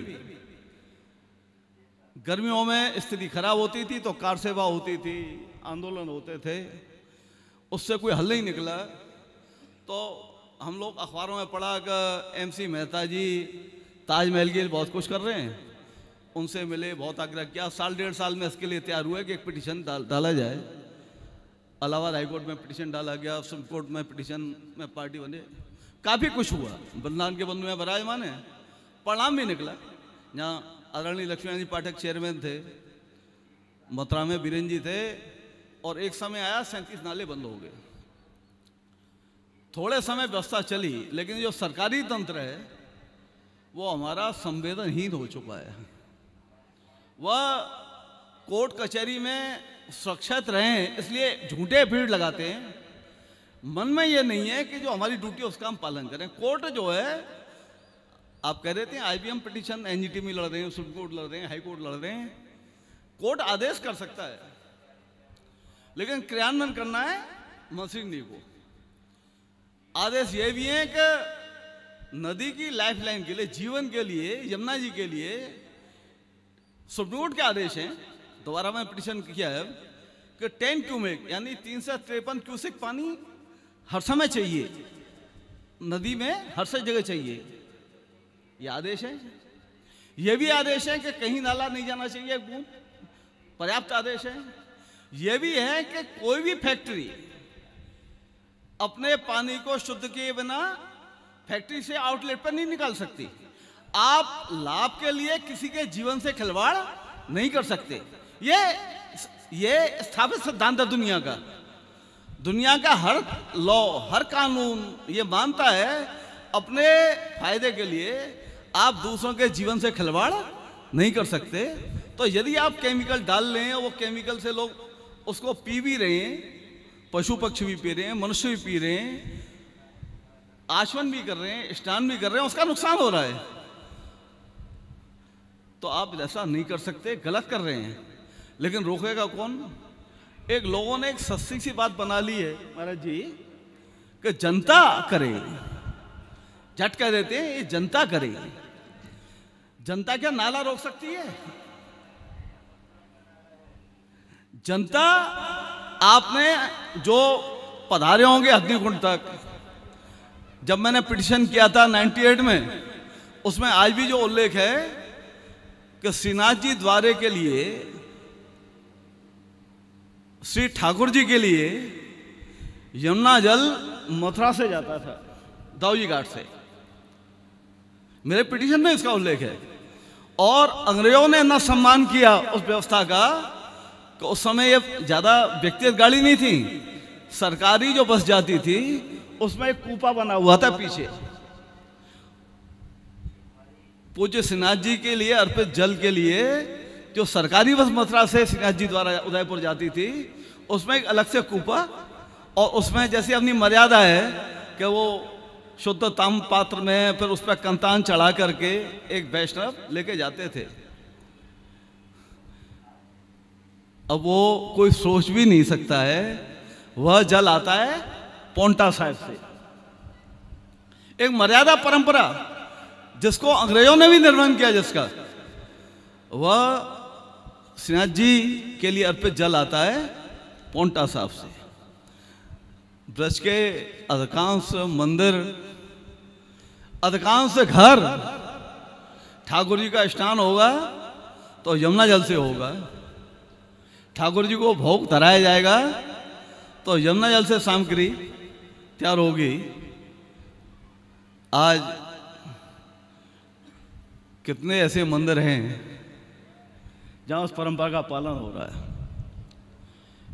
गर्मियों में स्थिति खराब होती थी तो कार सेवा होती थी, आंदोलन होते थे, उससे कोई हल नहीं निकला। तो हम लोग अखबारों में पढ़ा कि MC मेहता जी ताजमहल के लिए बहुत कुछ कर रहे हैं, उनसे मिले, बहुत आग्रह किया। 1.5 साल में इसके लिए तैयार हुए कि एक पिटीशन डाला जाए। इलाहाबाद हाईकोर्ट में पिटीशन डाला गया, सुप्रीम कोर्ट में पिटीशन में पार्टी बने, काफ़ी कुछ हुआ। वृंदावन के बंधु में विराजमान है, परिणाम भी निकला। जहाँ आदरणीय लक्ष्मीनारायण जी पाठक चेयरमैन थे, मथुरा में बीरेन जी थे और एक समय आया 37 नाले बंद हो गए। थोड़े समय व्यवस्था चली, लेकिन जो सरकारी तंत्र है वो हमारा संवेदनहीन हो चुका है। वह कोर्ट कचहरी में सुरक्षित रहें इसलिए झूठे भीड़ लगाते हैं। मन में ये नहीं है कि जो हमारी ड्यूटी है उसका हम पालन करें। कोर्ट जो है, आप कह रहे थे IBM पिटीशन NGT में लड़ रहे हैं, सुप्रीम कोर्ट लड़ रहे हैं, हाई कोर्ट लड़ रहे हैं। कोर्ट आदेश कर सकता है, लेकिन क्रियान्वयन करना है मशीनरी को। आदेश ये भी है कि नदी की लाइफलाइन के लिए, जीवन के लिए, यमुना जी के लिए सुप्रीम कोर्ट के आदेश हैं। दोबारा मैं पिटीशन किया है कि 10 क्यूमेक यानी 353 क्यूसेक पानी हर समय चाहिए, नदी में हर जगह चाहिए, ये आदेश है। ये भी आदेश है कि कहीं नाला नहीं जाना चाहिए, बूंद पर्याप्त आदेश है। ये भी है कि कोई भी फैक्ट्री अपने पानी को शुद्ध किए बिना फैक्ट्री से आउटलेट पर नहीं निकाल सकती। आप लाभ के लिए किसी के जीवन से खिलवाड़ नहीं कर सकते। ये स्थापित सिद्धांत है दुनिया का। दुनिया का हर लॉ, हर कानून ये मानता है अपने फायदे के लिए आप दूसरों के जीवन से खिलवाड़ नहीं कर सकते। तो यदि आप केमिकल डाल लें और वो केमिकल से लोग उसको पी भी रहे हैं, पशु पक्षी भी पी रहे हैं, मनुष्य भी पी रहे हैं, आचमन भी कर रहे हैं, स्नान भी कर रहे हैं, उसका नुकसान हो रहा है। तो आप ऐसा नहीं कर सकते, गलत कर रहे हैं। लेकिन रोकेगा कौन? एक लोगों ने एक सस्ती सी बात बना ली है महाराज जी कि जनता करे। झट कह देते हैं ये जनता करे। जनता क्या नाला रोक सकती है? जनता, आपने जो पधारे होंगे हथनीकुंड तक, जब मैंने पिटीशन किया था 98 में, उसमें आज भी जो उल्लेख है कि श्रीनाथ जी द्वारे के लिए, श्री ठाकुर जी के लिए यमुना जल मथुरा से जाता था, दाऊजी घाट से। मेरे पिटीशन में इसका उल्लेख है। और अंग्रेजों ने न सम्मान किया उस व्यवस्था का कि उस समय ये ज्यादा व्यक्तिगत गाड़ी नहीं थी, सरकारी जो बस जाती थी उसमें एक कूपा बना हुआ था पीछे। पूज्य श्रीनाथ जी के लिए अर्पित जल के लिए जो सरकारी बस मथुरा से श्रीनाथ जी द्वारा उदयपुर जाती थी, उसमें एक अलग से कूपा, और उसमें जैसी अपनी मर्यादा है कि वो शुद्ध ताम पात्र में फिर उस पर कंतान चढ़ा करके एक वैष्णव लेके जाते थे। अब वो कोई सोच भी नहीं सकता है, वह जल आता है पोंटा साहिब से। एक मर्यादा परंपरा जिसको अंग्रेजों ने भी निर्माण किया, जिसका वह श्रीनाथ जी के लिए अर्पित जल आता है पोंटा साहिब से। ब्रज के अधिकांश मंदिर, अधिकांश घर, ठाकुर जी का स्नान होगा तो यमुना जल से होगा। ठाकुर जी को भोग धराया जाएगा तो यमुना जल से सामग्री तैयार होगी। आज कितने ऐसे मंदिर हैं जहां उस परंपरा का पालन हो रहा है।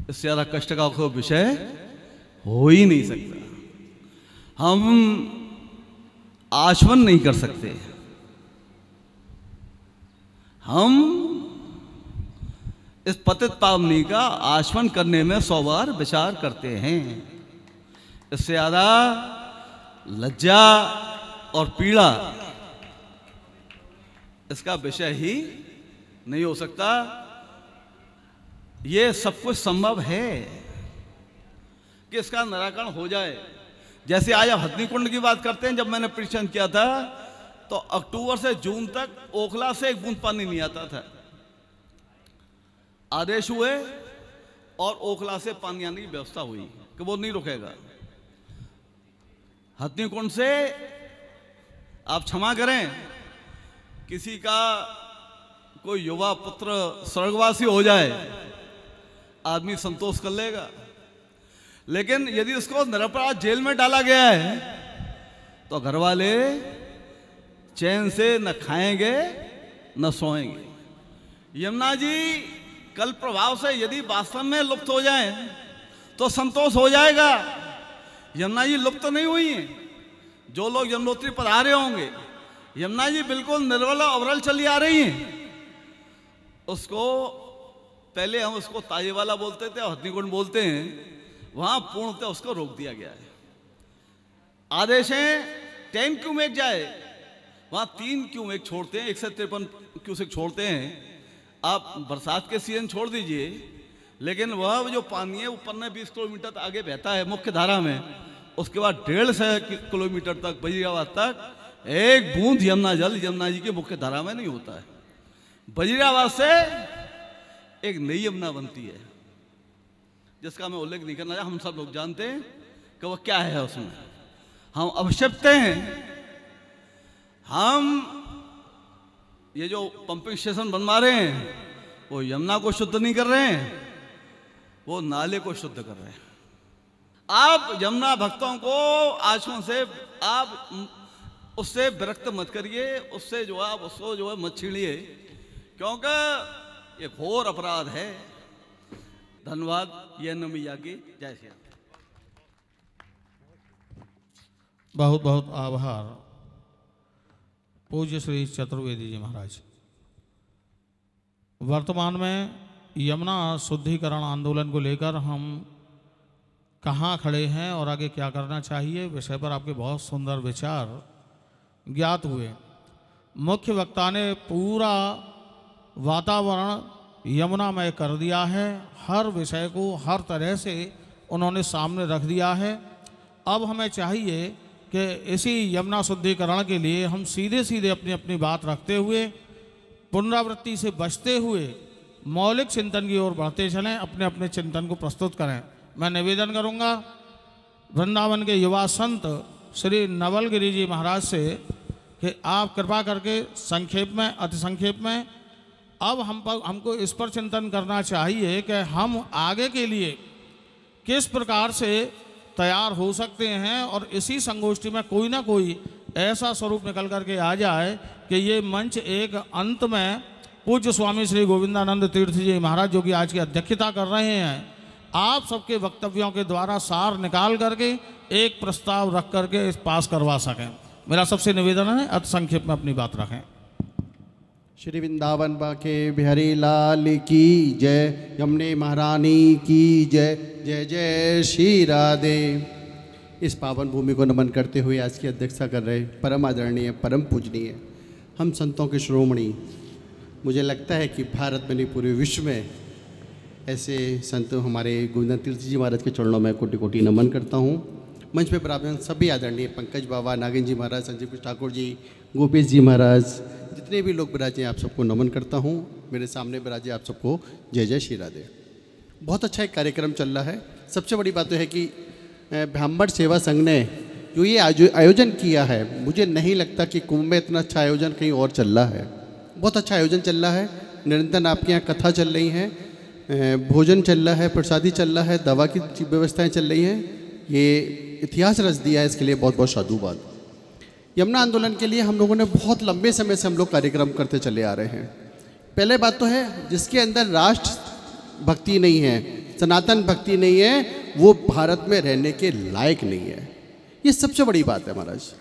इससे ज्यादा कष्ट का कोई विषय हो ही नहीं सकता। हम आचमन नहीं कर सकते, हम इस पतित पावनी का आचमन करने में 100 बार विचार करते हैं। इससे ज्यादा लज्जा और पीड़ा इसका विषय ही नहीं हो सकता। ये सब कुछ संभव है कि इसका निराकरण हो जाए। जैसे आज आप हथनीकुंड की बात करते हैं, जब मैंने पिटीशन किया था तो अक्टूबर से जून तक ओखला से एक बूंद पानी नहीं आता था। आदेश हुए और ओखला से पानी आने की व्यवस्था हुई कि वो नहीं रुकेगा। हथनीकुंड से आप क्षमा करें, किसी का कोई युवा पुत्र स्वर्गवासी हो जाए, आदमी संतोष कर लेगा। लेकिन यदि उसको निरपराध जेल में डाला गया है तो घर वाले चैन से न खाएंगे न सोएंगे। यमुना जी कल प्रभाव से यदि वास्तव में लुप्त हो जाए तो संतोष हो जाएगा। यमुना जी लुप्त नहीं हुई हैं। जो लोग यमुनोत्री पधारे होंगे, यमुना जी बिल्कुल निर्मल और अविरल चली आ रही हैं। उसको पहले हम उसको ताजे वाला बोलते थे, हथनीकुंड बोलते हैं, वहां पूर्णतः उसको रोक दिया गया है। आदेशें 10 क्यूमेक जाए, वहां 3 क्यूमेक छोड़ते हैं, 153 क्यूसेक छोड़ते हैं। आप बरसात के सीजन छोड़ दीजिए, लेकिन वह जो पानी है वो 15-20 किलोमीटर आगे बहता है मुख्य धारा में। उसके बाद 150 किलोमीटर तक वजीराबाद तक एक बूंद यमुना जल यमुना जी की मुख्य धारा में नहीं होता है। वजीराबाद से एक नई यमुना बनती है, जिसका मैं उल्लेख नहीं करना चाहता। हम सब लोग जानते हैं कि वह क्या है। उसमें हम अवश्यपते हैं, हम ये जो पंपिंग स्टेशन बनवा रहे हैं वो यमुना को शुद्ध नहीं कर रहे हैं, वो नाले को शुद्ध कर रहे हैं। आप यमुना भक्तों को आंसुओं से आप उससे विरक्त मत करिए, उससे जो आप उसको जो है मत छीड़िए, क्योंकि ये घोर अपराध है। धन्यवाद। ये नमिया की जय श्री राम। बहुत बहुत आभार पूज्य श्री चतुर्वेदी जी महाराज। वर्तमान में यमुना शुद्धिकरण आंदोलन को लेकर हम कहाँ खड़े हैं और आगे क्या करना चाहिए, विषय पर आपके बहुत सुंदर विचार ज्ञात हुए। मुख्य वक्ता ने पूरा वातावरण यमुनामय कर दिया है। हर विषय को हर तरह से उन्होंने सामने रख दिया है। अब हमें चाहिए कि इसी यमुना शुद्धिकरण के लिए हम सीधे सीधे अपनी अपनी बात रखते हुए, पुनरावृत्ति से बचते हुए मौलिक चिंतन की ओर बढ़ते चलें, अपने अपने चिंतन को प्रस्तुत करें। मैं निवेदन करूंगा वृंदावन के युवा संत श्री नवलगिरी जी महाराज से कि आप कृपा करके संक्षेप में, अति संक्षेप में, अब हमको इस पर चिंतन करना चाहिए कि हम आगे के लिए किस प्रकार से तैयार हो सकते हैं और इसी संगोष्ठी में कोई ना कोई ऐसा स्वरूप निकल करके आ जाए कि ये मंच एक अंत में पूज्य स्वामी श्री गोविंदानंद तीर्थ जी महाराज, जो कि आज की अध्यक्षता कर रहे हैं, आप सबके वक्तव्यों के द्वारा सार निकाल करके एक प्रस्ताव रख करके इस पास करवा सकें। मेरा सबसे निवेदन है अति संक्षेप में अपनी बात रखें। श्री वृंदावन बाके बिहारी लाल की जय, यमुने महारानी की जय। जय जय श्री राधे। इस पावन भूमि को नमन करते हुए आज की अध्यक्षता कर रहे परम आदरणीय, परम पूजनीय हम संतों के शिरोमणि, मुझे लगता है कि भारत में नहीं पूरे विश्व में ऐसे संत हमारे गोविंद तीर्थ जी महाराज के चरणों में कोटि कोटि नमन करता हूँ। मंच पे विराजमान सभी आदरणीय पंकज बाबा, नागिन जी महाराज, संजीव कृष्ण ठाकुर जी, गोपेश जी महाराज, जितने भी लोग विराजे आप सबको नमन करता हूँ। मेरे सामने विराजे आप सबको जय जय श्री राधे। बहुत अच्छा एक कार्यक्रम चल रहा है। सबसे बड़ी बात तो है कि ब्राह्मण सेवा संघ ने जो ये आयोजन किया है, मुझे नहीं लगता कि कुंभ में इतना अच्छा आयोजन कहीं और चल रहा है। बहुत अच्छा आयोजन चल रहा है। निरंतर आपके यहाँ कथा चल रही है, भोजन चल रहा है, प्रसादी चल रहा है, दवा की व्यवस्थाएं चल रही हैं। ये इतिहास रच दिया है, इसके लिए बहुत बहुत साधुवाद। यमुना आंदोलन के लिए हम लोगों ने बहुत लंबे समय से हम लोग कार्यक्रम करते चले आ रहे हैं। पहले बात तो है, जिसके अंदर राष्ट्र भक्ति नहीं है, सनातन भक्ति नहीं है, वो भारत में रहने के लायक नहीं है। ये सबसे बड़ी बात है महाराज।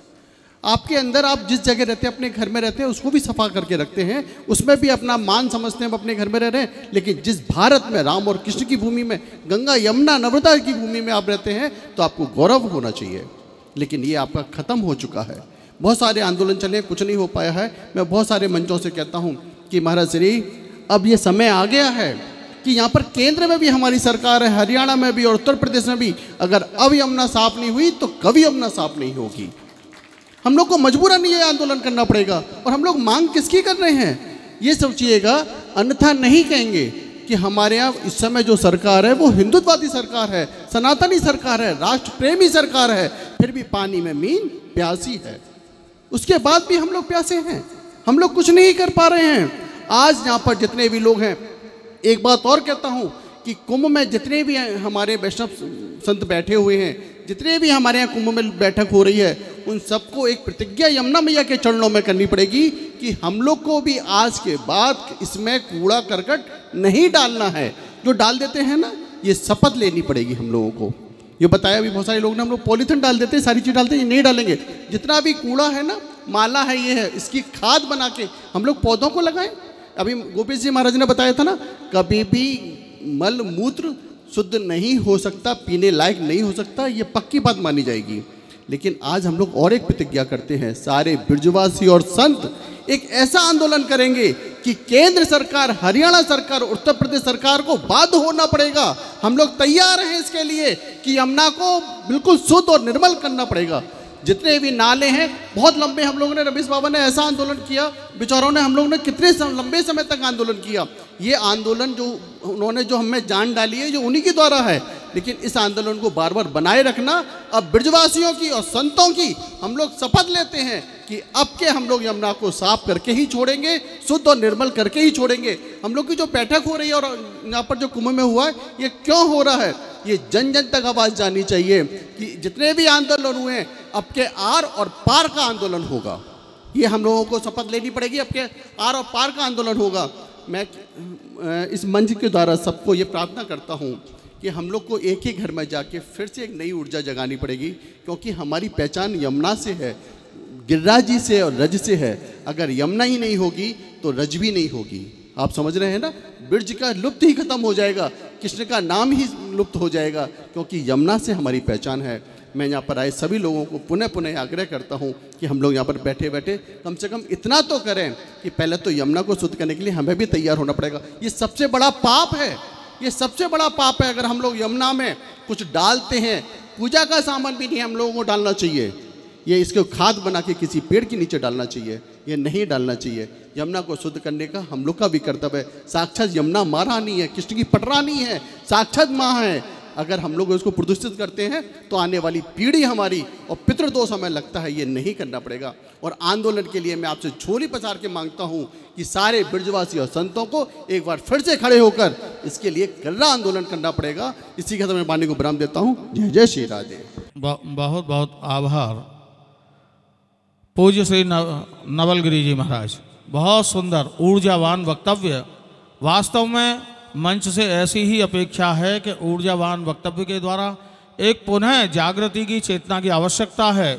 आपके अंदर आप जिस जगह रहते हैं, अपने घर में रहते हैं, उसको भी सफा करके रखते हैं, उसमें भी अपना मान समझते हैं, हम अपने घर में रह रहे हैं। लेकिन जिस भारत में राम और कृष्ण की भूमि में, गंगा यमुना नर्मदा की भूमि में आप रहते हैं, तो आपको गौरव होना चाहिए। लेकिन ये आपका ख़त्म हो चुका है। बहुत सारे आंदोलन चले, कुछ नहीं हो पाया है। मैं बहुत सारे मंचों से कहता हूँ कि महाराज श्री, अब ये समय आ गया है कि यहाँ पर केंद्र में भी हमारी सरकार है, हरियाणा में भी और उत्तर प्रदेश में भी, अगर अब यमुना साफ नहीं हुई तो कभी यमुना साफ नहीं होगी। हम लोग को मजबूरन ये आंदोलन करना पड़ेगा। और हम लोग मांग किसकी कर रहे हैं, ये सोचिएगा, अन्यथा नहीं कहेंगे कि हमारे यहाँ इस समय जो सरकार है वो हिंदुत्ववादी सरकार है, सनातनी सरकार है, राष्ट्र प्रेमी सरकार है, फिर भी पानी में मीन प्यासी है। उसके बाद भी हम लोग प्यासे हैं, हम लोग कुछ नहीं कर पा रहे हैं। आज यहाँ पर जितने भी लोग हैं, एक बात और कहता हूँ कि कुंभ में जितने भी हमारे वैष्णव संत बैठे हुए हैं, जितने भी हमारे यहाँ कुंभ में बैठक हो रही है उन सबको एक प्रतिज्ञा यमुना मैया के चरणों में करनी पड़ेगी कि हम लोग को भी आज के बाद इसमें कूड़ा करकट नहीं डालना है। जो डाल देते हैं ना, ये शपथ लेनी पड़ेगी हम लोगों को। ये बताया भी बहुत सारे लोग ने, हम लोग पॉलीथिन डाल देते हैं, सारी चीज़ डालते हैं, ये नहीं डालेंगे। जितना भी कूड़ा है ना, माला है, ये है, इसकी खाद बना के हम लोग पौधों को लगाएं। अभी गोपेश जी महाराज ने बताया था ना, कभी भी मल मूत्र शुद्ध नहीं हो सकता, पीने लायक नहीं हो सकता, ये पक्की बात मानी जाएगी। लेकिन आज हम लोग और एक प्रतिज्ञा करते हैं, सारे ब्रजवासी और संत एक ऐसा आंदोलन करेंगे कि केंद्र सरकार, हरियाणा सरकार, उत्तर प्रदेश सरकार को बाध्य होना पड़ेगा। हम लोग तैयार हैं इसके लिए कि यमुना को बिल्कुल शुद्ध और निर्मल करना पड़ेगा। जितने भी नाले हैं बहुत लंबे, हम लोगों ने, रमेश बाबा ने ऐसा आंदोलन किया, बेचारों ने, हम लोगों ने कितने लंबे समय तक आंदोलन किया। ये आंदोलन जो उन्होंने जो हमें जान डाली है, जो उन्हीं के द्वारा है। लेकिन इस आंदोलन को बार बार बनाए रखना। अब ब्रजवासियों की और संतों की हम लोग शपथ लेते हैं कि अब के हम लोग यमुना को साफ करके ही छोड़ेंगे, शुद्ध और निर्मल करके ही छोड़ेंगे। हम लोग की जो बैठक हो रही है और यहाँ पर जो कुंभ में हुआ है, ये क्यों हो रहा है, ये जन जन तक आवाज़ जानी चाहिए कि जितने भी आंदोलन हुए हैं, अब के आर और पार का आंदोलन होगा। ये हम लोगों को शपथ लेनी पड़ेगी, अब के आर और पार का आंदोलन होगा। मैं इस मंच के द्वारा सबको ये प्रार्थना करता हूँ कि हम लोग को एक ही घर में जाके फिर से एक नई ऊर्जा जगानी पड़ेगी, क्योंकि हमारी पहचान यमुना से है, गिरिराज जी से और रज से है। अगर यमुना ही नहीं होगी तो रज भी नहीं होगी। आप समझ रहे हैं ना, ब्रज का लुप्त ही खत्म हो जाएगा, कृष्ण का नाम ही लुप्त हो जाएगा, क्योंकि यमुना से हमारी पहचान है। मैं यहाँ पर आए सभी लोगों को पुनः पुनः आग्रह करता हूँ कि हम लोग यहाँ पर बैठे बैठे कम से कम इतना तो करें कि पहले तो यमुना को शुद्ध करने के लिए हमें भी तैयार होना पड़ेगा। ये सबसे बड़ा पाप है, ये सबसे बड़ा पाप है। अगर हम लोग यमुना में कुछ डालते हैं, पूजा का सामान भी नहीं हम लोगों को डालना चाहिए, ये इसको खाद बना के किसी पेड़ के नीचे डालना चाहिए, ये नहीं डालना चाहिए। यमुना को शुद्ध करने का हम लोग का भी कर्तव्य है। साक्षात यमुना माँ रानी है, कृष्ण की पटरानी है, साक्षात माँ है। अगर हम लोग उसको प्रदूषित करते हैं तो आने वाली पीढ़ी हमारी और पितृदोष हमें लगता है ये नहीं करना पड़ेगा। और आंदोलन के लिए मैं आपसे झोली पसार के मांगता हूँ कि सारे ब्रजवासी और संतों को एक बार फिर से खड़े होकर इसके लिए कर्रा आंदोलन करना पड़ेगा। इसी के साथ मैं वाणी को विराम देता हूँ। जय जय श्री राधे। बहुत बहुत आभार पूज्य श्री नवलगिरी जी महाराज, बहुत सुंदर ऊर्जावान वक्तव्य। वास्तव में मंच से ऐसी ही अपेक्षा है कि ऊर्जावान वक्तव्य के द्वारा एक पुनः जागृति की चेतना की आवश्यकता है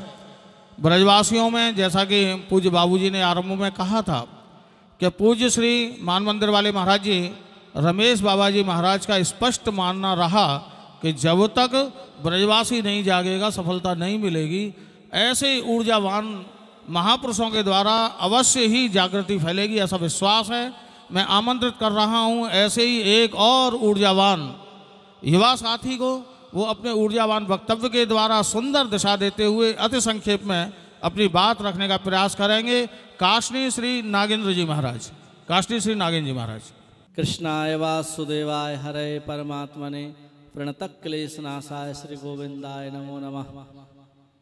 ब्रजवासियों में। जैसा कि पूज्य बाबूजी ने आरंभ में कहा था कि पूज्य श्री मान मंदिर वाले महाराज जी, रमेश बाबा जी महाराज का स्पष्ट मानना रहा कि जब तक ब्रजवासी नहीं जागेगा सफलता नहीं मिलेगी। ऐसे ऊर्जावान महापुरुषों के द्वारा अवश्य ही जागृति फैलेगी, ऐसा विश्वास है। मैं आमंत्रित कर रहा हूं ऐसे ही एक और ऊर्जावान युवा साथी को, वो अपने ऊर्जावान वक्तव्य के द्वारा सुंदर दिशा देते हुए अति संक्षेप में अपनी बात रखने का प्रयास करेंगे। काशनी श्री नागेंद्र जी महाराज, काशनी श्री नागेंद्र जी महाराज। कृष्णाय वासुदेवाय हरे परमात्मने प्रणतः क्लेशनाशाय श्री गोविंदाय नमो नमः।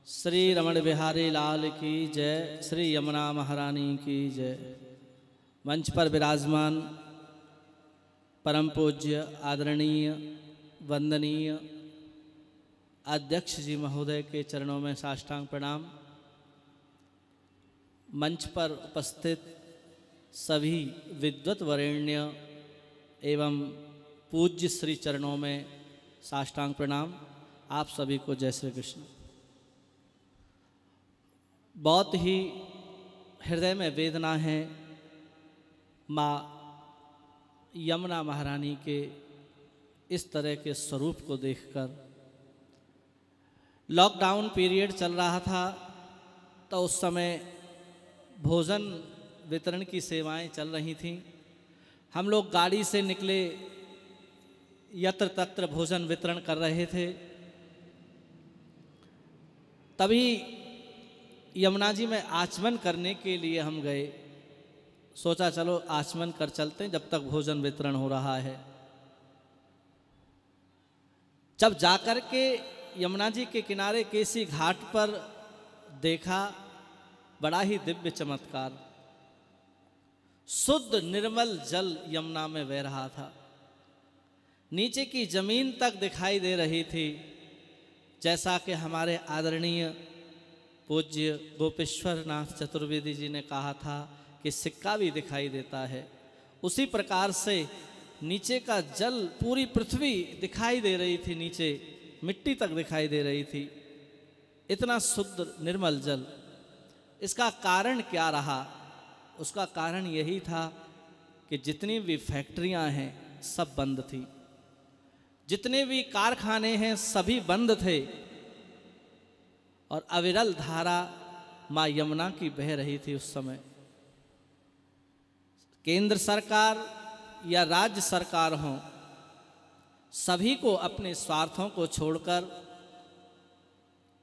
श्री रमण बिहारी लाल की जय, श्री यमुना महारानी की जय। मंच पर विराजमान परम पूज्य आदरणीय वंदनीय अध्यक्ष जी महोदय के चरणों में साष्टांग प्रणाम। मंच पर उपस्थित सभी विद्वत वरेण्य एवं पूज्य श्री चरणों में साष्टांग प्रणाम। आप सभी को जय श्री कृष्ण। बहुत ही हृदय में वेदना है माँ यमुना महारानी के इस तरह के स्वरूप को देखकर। लॉकडाउन पीरियड चल रहा था तो उस समय भोजन वितरण की सेवाएं चल रही थीं। हम लोग गाड़ी से निकले, यत्र तत्र भोजन वितरण कर रहे थे। तभी यमुना जी में आचमन करने के लिए हम गए। सोचा चलो आचमन कर चलते हैं जब तक भोजन वितरण हो रहा है। जब जाकर के यमुना जी के किनारे केसी घाट पर देखा, बड़ा ही दिव्य चमत्कार। शुद्ध निर्मल जल यमुना में बह रहा था, नीचे की जमीन तक दिखाई दे रही थी। जैसा कि हमारे आदरणीय पूज्य गोपेश्वर नाथ चतुर्वेदी जी ने कहा था कि सिक्का भी दिखाई देता है, उसी प्रकार से नीचे का जल, पूरी पृथ्वी दिखाई दे रही थी, नीचे मिट्टी तक दिखाई दे रही थी, इतना शुद्ध निर्मल जल। इसका कारण क्या रहा? उसका कारण यही था कि जितनी भी फैक्ट्रियां हैं सब बंद थी, जितने भी कारखाने हैं सभी बंद थे, और अविरल धारा माँ यमुना की बह रही थी उस समय। केंद्र सरकार या राज्य सरकार हो, सभी को अपने स्वार्थों को छोड़कर,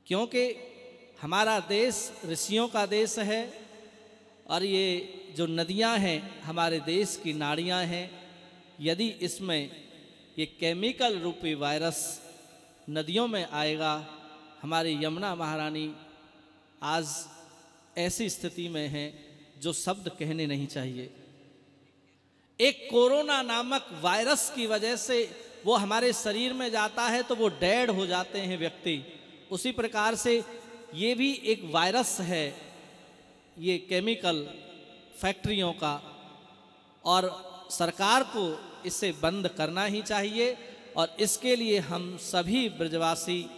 क्योंकि हमारा देश ऋषियों का देश है और ये जो नदियां हैं हमारे देश की नाड़ियां हैं, यदि इसमें ये केमिकल रूपी वायरस नदियों में आएगा, हमारी यमुना महारानी आज ऐसी स्थिति में है जो शब्द कहने नहीं चाहिए। एक कोरोना नामक वायरस की वजह से वो हमारे शरीर में जाता है तो वो डेड हो जाते हैं व्यक्ति, उसी प्रकार से ये भी एक वायरस है, ये केमिकल फैक्ट्रियों का, और सरकार को इसे बंद करना ही चाहिए। और इसके लिए हम सभी ब्रजवासी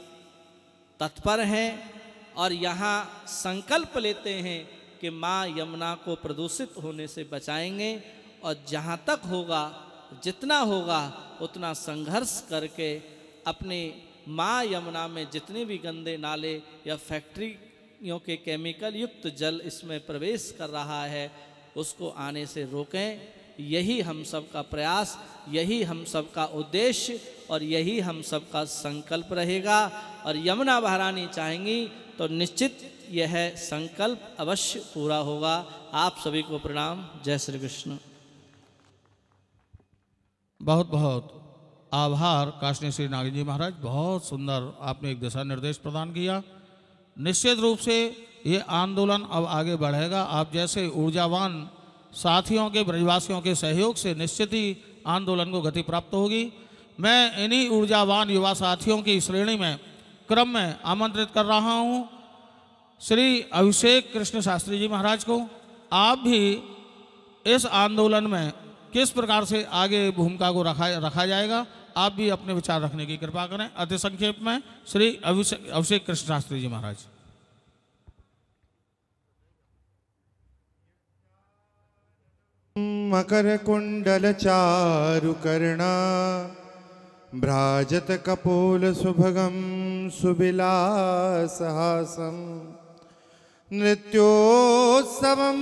तत्पर हैं और यहाँ संकल्प लेते हैं कि माँ यमुना को प्रदूषित होने से बचाएंगे, और जहाँ तक होगा, जितना होगा उतना संघर्ष करके अपने माँ यमुना में जितने भी गंदे नाले या फैक्ट्रियों के केमिकल युक्त जल इसमें प्रवेश कर रहा है उसको आने से रोकें। यही हम सब का प्रयास, यही हम सब का उद्देश्य और यही हम सब का संकल्प रहेगा। और यमुना महारानी चाहेंगी तो निश्चित यह संकल्प अवश्य पूरा होगा। आप सभी को प्रणाम। जय श्री कृष्ण। बहुत बहुत आभार काशनी श्री नागिन जी महाराज, बहुत सुंदर आपने एक दिशा निर्देश प्रदान किया। निश्चित रूप से ये आंदोलन अब आगे बढ़ेगा। आप जैसे ऊर्जावान साथियों के, ब्रजवासियों के सहयोग से निश्चित ही आंदोलन को गति प्राप्त होगी। मैं इन्हीं ऊर्जावान युवा साथियों की श्रेणी में क्रम में आमंत्रित कर रहा हूँ श्री अभिषेक कृष्ण शास्त्री जी महाराज को। आप भी इस आंदोलन में किस प्रकार से आगे भूमिका को रखा जाएगा, आप भी अपने विचार रखने की कृपा करें। अति संक्षेप में श्री अभिषेक कृष्ण शास्त्री जी महाराज। मकर कुंडल चारु कर्णा भ्राजत कपोल सुभगम सुविलासहासम नृत्योत्सवं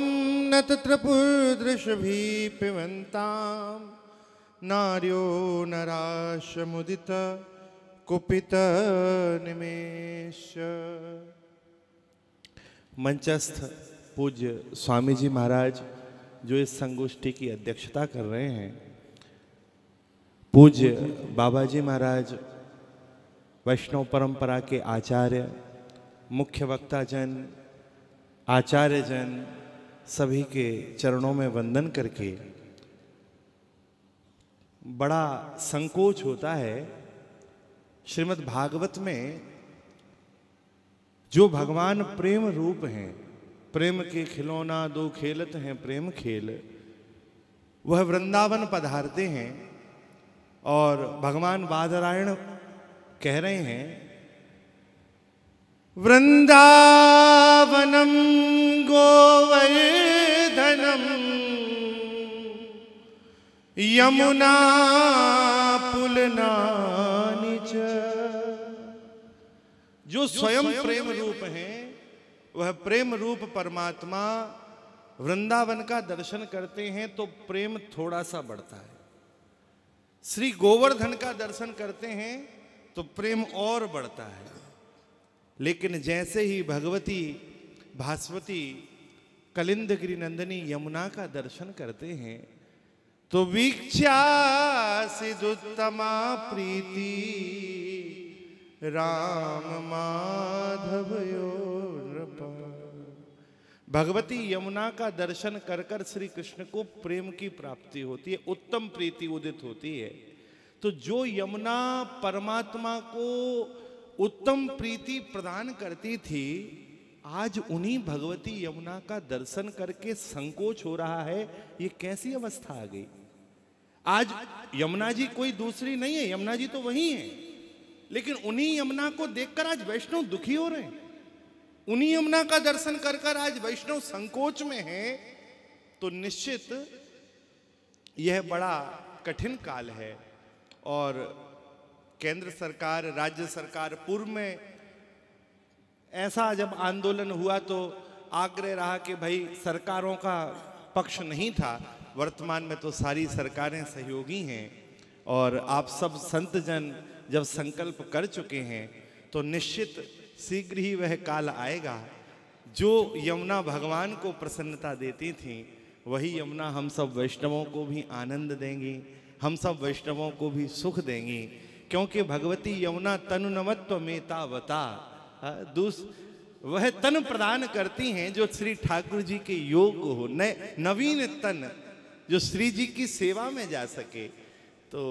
नतत्रपुर्दृशभी पिबन्तां नार्यो नराशमुदित कुपित निमेष। मंचस्थ पूज्य स्वामी जी महाराज जो इस संगोष्ठी की अध्यक्षता कर रहे हैं, पूज्य बाबा जी महाराज वैष्णव परंपरा के आचार्य, मुख्य वक्ता जन, आचार्य जन, सभी के चरणों में वंदन करके बड़ा संकोच होता है। श्रीमद् भागवत में जो भगवान प्रेम रूप हैं, प्रेम के खिलौना दो खेलत हैं प्रेम खेल, वह वृंदावन पधारते हैं और भगवान बादरायण कह रहे हैं, वृंदावनम गोवर्धनम यमुना पुलनानि च। जो स्वयं प्रेम रूप हैं, वह प्रेम रूप परमात्मा वृंदावन का दर्शन करते हैं तो प्रेम थोड़ा सा बढ़ता है। श्री गोवर्धन का दर्शन करते हैं तो प्रेम और बढ़ता है। लेकिन जैसे ही भगवती भास्वती कलिंदगिरी नंदिनी यमुना का दर्शन करते हैं तो वीक्षासिदुत्तमा प्रीति राम माधवयोरपा। भगवती यमुना का दर्शन कर कर श्री कृष्ण को प्रेम की प्राप्ति होती है, उत्तम प्रीति उदित होती है। तो जो यमुना परमात्मा को उत्तम प्रीति प्रदान करती थी, आज उन्हीं भगवती यमुना का दर्शन करके संकोच हो रहा है। ये कैसी अवस्था आ गई? आज यमुना जी कोई दूसरी नहीं है, यमुना जी तो वही है, लेकिन उन्हीं यमुना को देखकर आज वैष्णव दुखी हो रहे हैं। उन्हीं यमुना का दर्शन कर कर आज वैष्णव संकोच में हैं। तो निश्चित यह बड़ा कठिन काल है। और केंद्र सरकार, राज्य सरकार, पूर्व में ऐसा जब आंदोलन हुआ तो आग्रह रहा कि भाई सरकारों का पक्ष नहीं था। वर्तमान में तो सारी सरकारें सहयोगी हैं और आप सब संत जन जब संकल्प कर चुके हैं तो निश्चित शीघ्र ही वह काल आएगा जो यमुना भगवान को प्रसन्नता देती थी, वही यमुना हम सब वैष्णवों को भी आनंद देंगी, हम सब वैष्णवों को भी सुख देंगी। क्योंकि भगवती यमुना तनु नमत्व मेतावता, वह तन प्रदान करती हैं जो श्री ठाकुर जी के योग्य हो, नवीन तन जो श्री जी की सेवा में जा सके। तो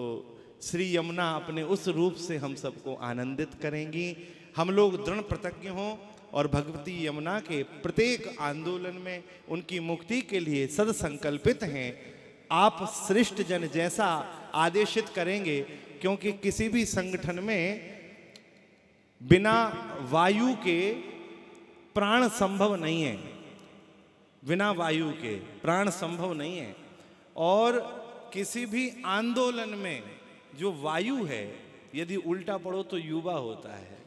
श्री यमुना अपने उस रूप से हम सबको आनंदित करेंगी। हम लोग दृढ़ प्रतिज्ञ हों और भगवती यमुना के प्रत्येक आंदोलन में उनकी मुक्ति के लिए सद संकल्पित हैं। आप श्रेष्ठ जन जैसा आदेशित करेंगे, क्योंकि किसी भी संगठन में बिना वायु के प्राण संभव नहीं है, बिना वायु के प्राण संभव नहीं है। और किसी भी आंदोलन में जो वायु है, यदि उल्टा पढ़ो तो युवा होता है,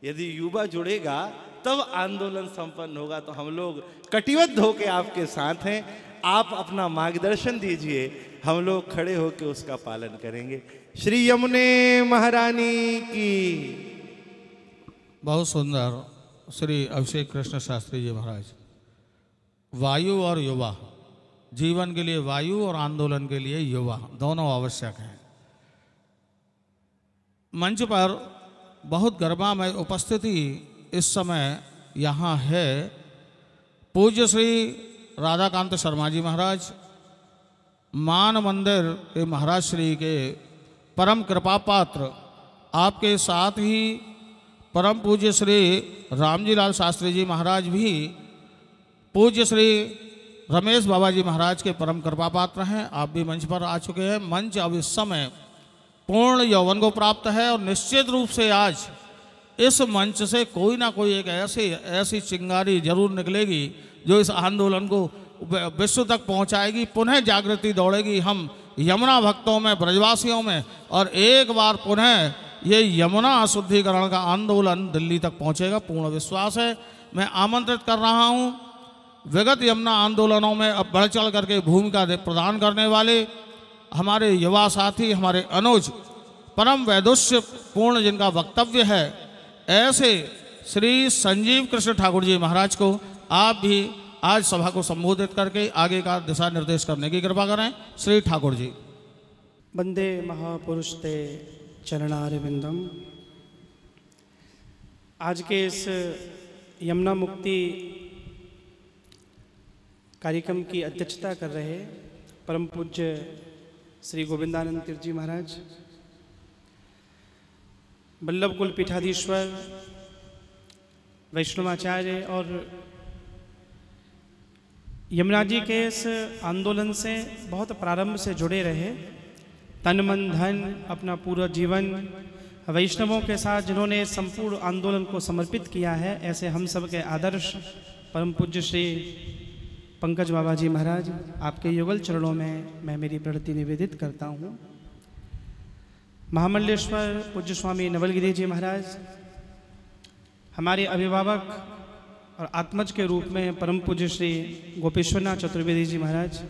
यदि युवा जुड़ेगा तब आंदोलन संपन्न होगा। तो हम लोग कटिबद्ध होकर आपके साथ हैं, आप अपना मार्गदर्शन दीजिए, हम लोग खड़े होकर उसका पालन करेंगे। श्री यमुने महारानी की। बहुत सुंदर श्री अभिषेक कृष्ण शास्त्री जी महाराज। वायु और युवा, जीवन के लिए वायु और आंदोलन के लिए युवा दोनों आवश्यक हैं। मंच पर बहुत गरिमामय उपस्थिति इस समय यहाँ है। पूज्य श्री राधाकांत शर्मा जी महाराज, मान मंदिर के महाराज श्री के परम कृपा पात्र, आपके साथ ही परम पूज्य श्री रामजी लाल शास्त्री जी महाराज भी पूज्य श्री रमेश बाबा जी महाराज के परम कृपा पात्र हैं। आप भी मंच पर आ चुके हैं। मंच अब इस समय पूर्ण यौवन को प्राप्त है और निश्चित रूप से आज इस मंच से कोई ना कोई एक ऐसी चिंगारी जरूर निकलेगी जो इस आंदोलन को विश्व तक पहुंचाएगी। पुनः जागृति दौड़ेगी हम यमुना भक्तों में, ब्रजवासियों में, और एक बार पुनः ये यमुना अशुद्धिकरण का आंदोलन दिल्ली तक पहुंचेगा, पूर्ण विश्वास है। मैं आमंत्रित कर रहा हूं विगत यमुना आंदोलनों में अब बढ़ चढ़ करके भूमिका प्रदान करने वाले हमारे युवा साथी, हमारे अनुज, परम वैदुष्य पूर्ण जिनका वक्तव्य है, ऐसे श्री संजीव कृष्ण ठाकुर जी महाराज को आप भी आज सभा को संबोधित करके आगे का दिशा निर्देश करने की कृपा करें। श्री ठाकुर जी। वंदे महापुरुष ते चरणारविंदम। आज के इस यमुना मुक्ति कार्यक्रम की अध्यक्षता कर रहे परम पूज्य श्री गोविंदानंद तीर्थ जी महाराज, वल्लभ कुल पीठाधीश्वर, वैष्णवाचार्य और यमुना जी के इस आंदोलन से बहुत प्रारंभ से जुड़े रहे, तन मन धन अपना पूरा जीवन वैष्णवों के साथ जिन्होंने संपूर्ण आंदोलन को समर्पित किया है, ऐसे हम सब के आदर्श परम पूज्य श्री पंकज बाबा जी महाराज, आपके युगल चरणों में मैं मेरी प्रणति निवेदित करता हूँ। महामंडलेश्वर पूज्य स्वामी नवलगिरी जी महाराज, हमारे अभिभावक और आत्मज के रूप में परम पूज्य श्री गोपेश्वरनाथ चतुर्वेदी जी महाराज,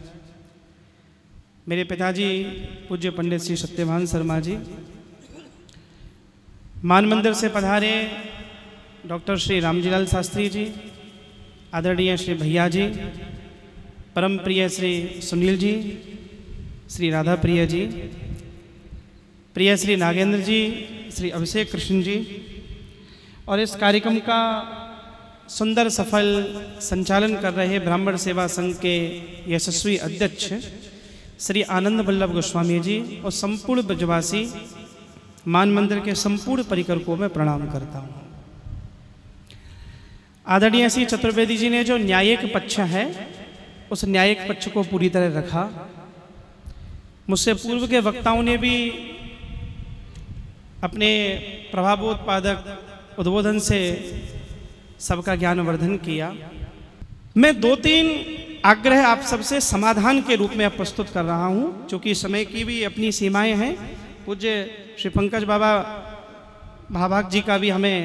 मेरे पिताजी पूज्य पंडित श्री सत्यवान शर्मा जी, मान मंदिर से पधारे डॉक्टर श्री रामजीलाल शास्त्री जी, आदरणीय श्री भैया जी, परम प्रिय श्री सुनील जी, श्री राधा प्रिय जी, प्रिय श्री नागेंद्र जी, श्री अभिषेक कृष्ण जी, और इस कार्यक्रम का सुंदर सफल संचालन कर रहे ब्राह्मण सेवा संघ के यशस्वी अध्यक्ष श्री आनंद वल्लभ गोस्वामी जी और संपूर्ण ब्रजवासी मान मंदिर के संपूर्ण परिकर को मैं प्रणाम करता हूँ। आदरणीय श्री चतुर्वेदी जी ने जो न्यायिक पक्ष है उस न्यायिक पक्ष को पूरी तरह रखा। मुझसे पूर्व के वक्ताओं ने भी अपने प्रभावोत्पादक उद्बोधन से सबका ज्ञानवर्धन किया। मैं 2-3 आग्रह आप सबसे समाधान के रूप में प्रस्तुत कर रहा हूं, क्योंकि समय की भी अपनी सीमाएं हैं। पूज्य श्री पंकज बाबा भाभाग जी का भी हमें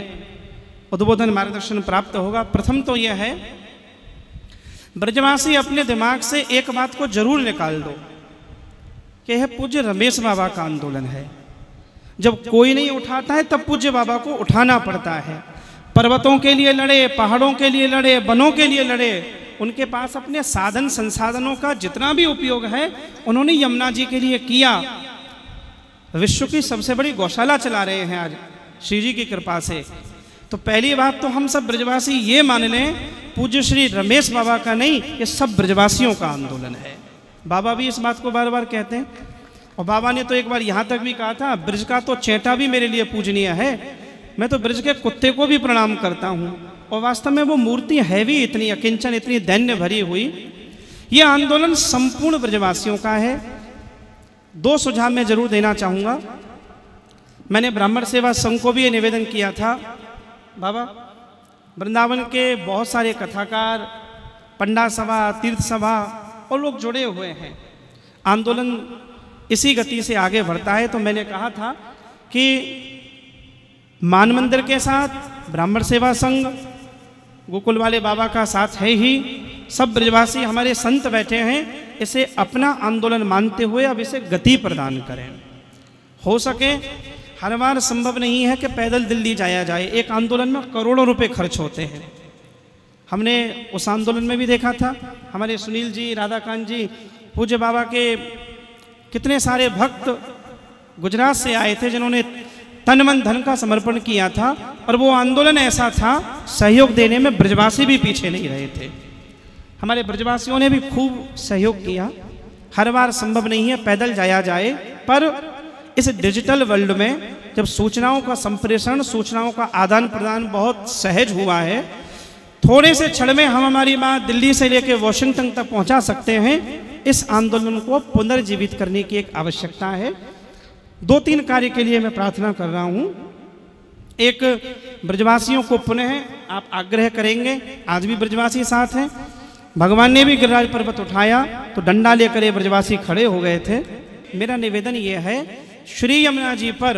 उद्बोधन मार्गदर्शन प्राप्त होगा। प्रथम तो यह है, ब्रजवासी अपने दिमाग से एक बात को जरूर निकाल दो कि यह पूज्य रमेश बाबा का आंदोलन है। जब कोई नहीं उठाता है तब पूज्य बाबा को उठाना पड़ता है। पर्वतों के लिए लड़े, पहाड़ों के लिए लड़े, वनों के लिए लड़े, उनके पास अपने साधन संसाधनों का जितना भी उपयोग है उन्होंने यमुना जी के लिए किया। विश्व की सबसे बड़ी गौशाला चला रहे हैं आज श्री जी की कृपा से। तो पहली बात तो हम सब ब्रजवासी ये मान लें, पूज्य श्री रमेश बाबा का नहीं, ये सब ब्रजवासियों का आंदोलन है। बाबा भी इस बात को बार बार कहते हैं, और बाबा ने तो एक बार यहाँ तक भी कहा था, ब्रज का तो चेंटा भी मेरे लिए पूजनीय है, मैं तो ब्रज के कुत्ते को भी प्रणाम करता हूँ। और वास्तव में वो मूर्ति है भी इतनी अकिंचन, इतनी दैन्य भरी हुई। ये आंदोलन संपूर्ण ब्रजवासियों का है। 2 सुझाव मैं जरूर देना चाहूँगा। मैंने ब्राह्मण सेवा संघ को भी ये निवेदन किया था, बाबा वृंदावन के बहुत सारे कथाकार, पंडा सभा, तीर्थ सभा और लोग जुड़े हुए हैं, आंदोलन इसी गति से आगे बढ़ता है। तो मैंने कहा था कि मान मंदिर के साथ ब्राह्मण सेवा संघ, गोकुल वाले बाबा का साथ है ही, सब ब्रजवासी हमारे संत बैठे हैं, इसे अपना आंदोलन मानते हुए अब इसे गति प्रदान करें। हो सके, हर बार संभव नहीं है कि पैदल दिल्ली जाया जाए। एक आंदोलन में करोड़ों रुपए खर्च होते हैं। हमने उस आंदोलन में भी देखा था, हमारे सुनील जी, राधाकांत जी, पूज्य बाबा के कितने सारे भक्त गुजरात से आए थे जिन्होंने तन मन धन का समर्पण किया था। और वो आंदोलन ऐसा था, सहयोग देने में ब्रजवासी भी पीछे नहीं रहे थे। हमारे ब्रजवासियों ने भी खूब सहयोग किया। हर बार संभव नहीं है पैदल जाया जाए, पर इस डिजिटल वर्ल्ड में जब सूचनाओं का संप्रेषण, सूचनाओं का आदान प्रदान बहुत सहज हुआ है, थोड़े से क्षण में हम हमारी बात दिल्ली से लेकर वॉशिंगटन तक पहुंचा सकते हैं। इस आंदोलन को पुनर्जीवित करने की एक आवश्यकता है। 2-3 कार्य के लिए मैं प्रार्थना कर रहा हूं। एक, ब्रजवासियों को पुनः आप आग्रह करेंगे, आज भी ब्रजवासी साथ हैं। भगवान ने भी गिरिराज पर्वत उठाया तो डंडा लेकर ये ब्रजवासी खड़े हो गए थे। मेरा निवेदन ये है, श्री यमुना जी पर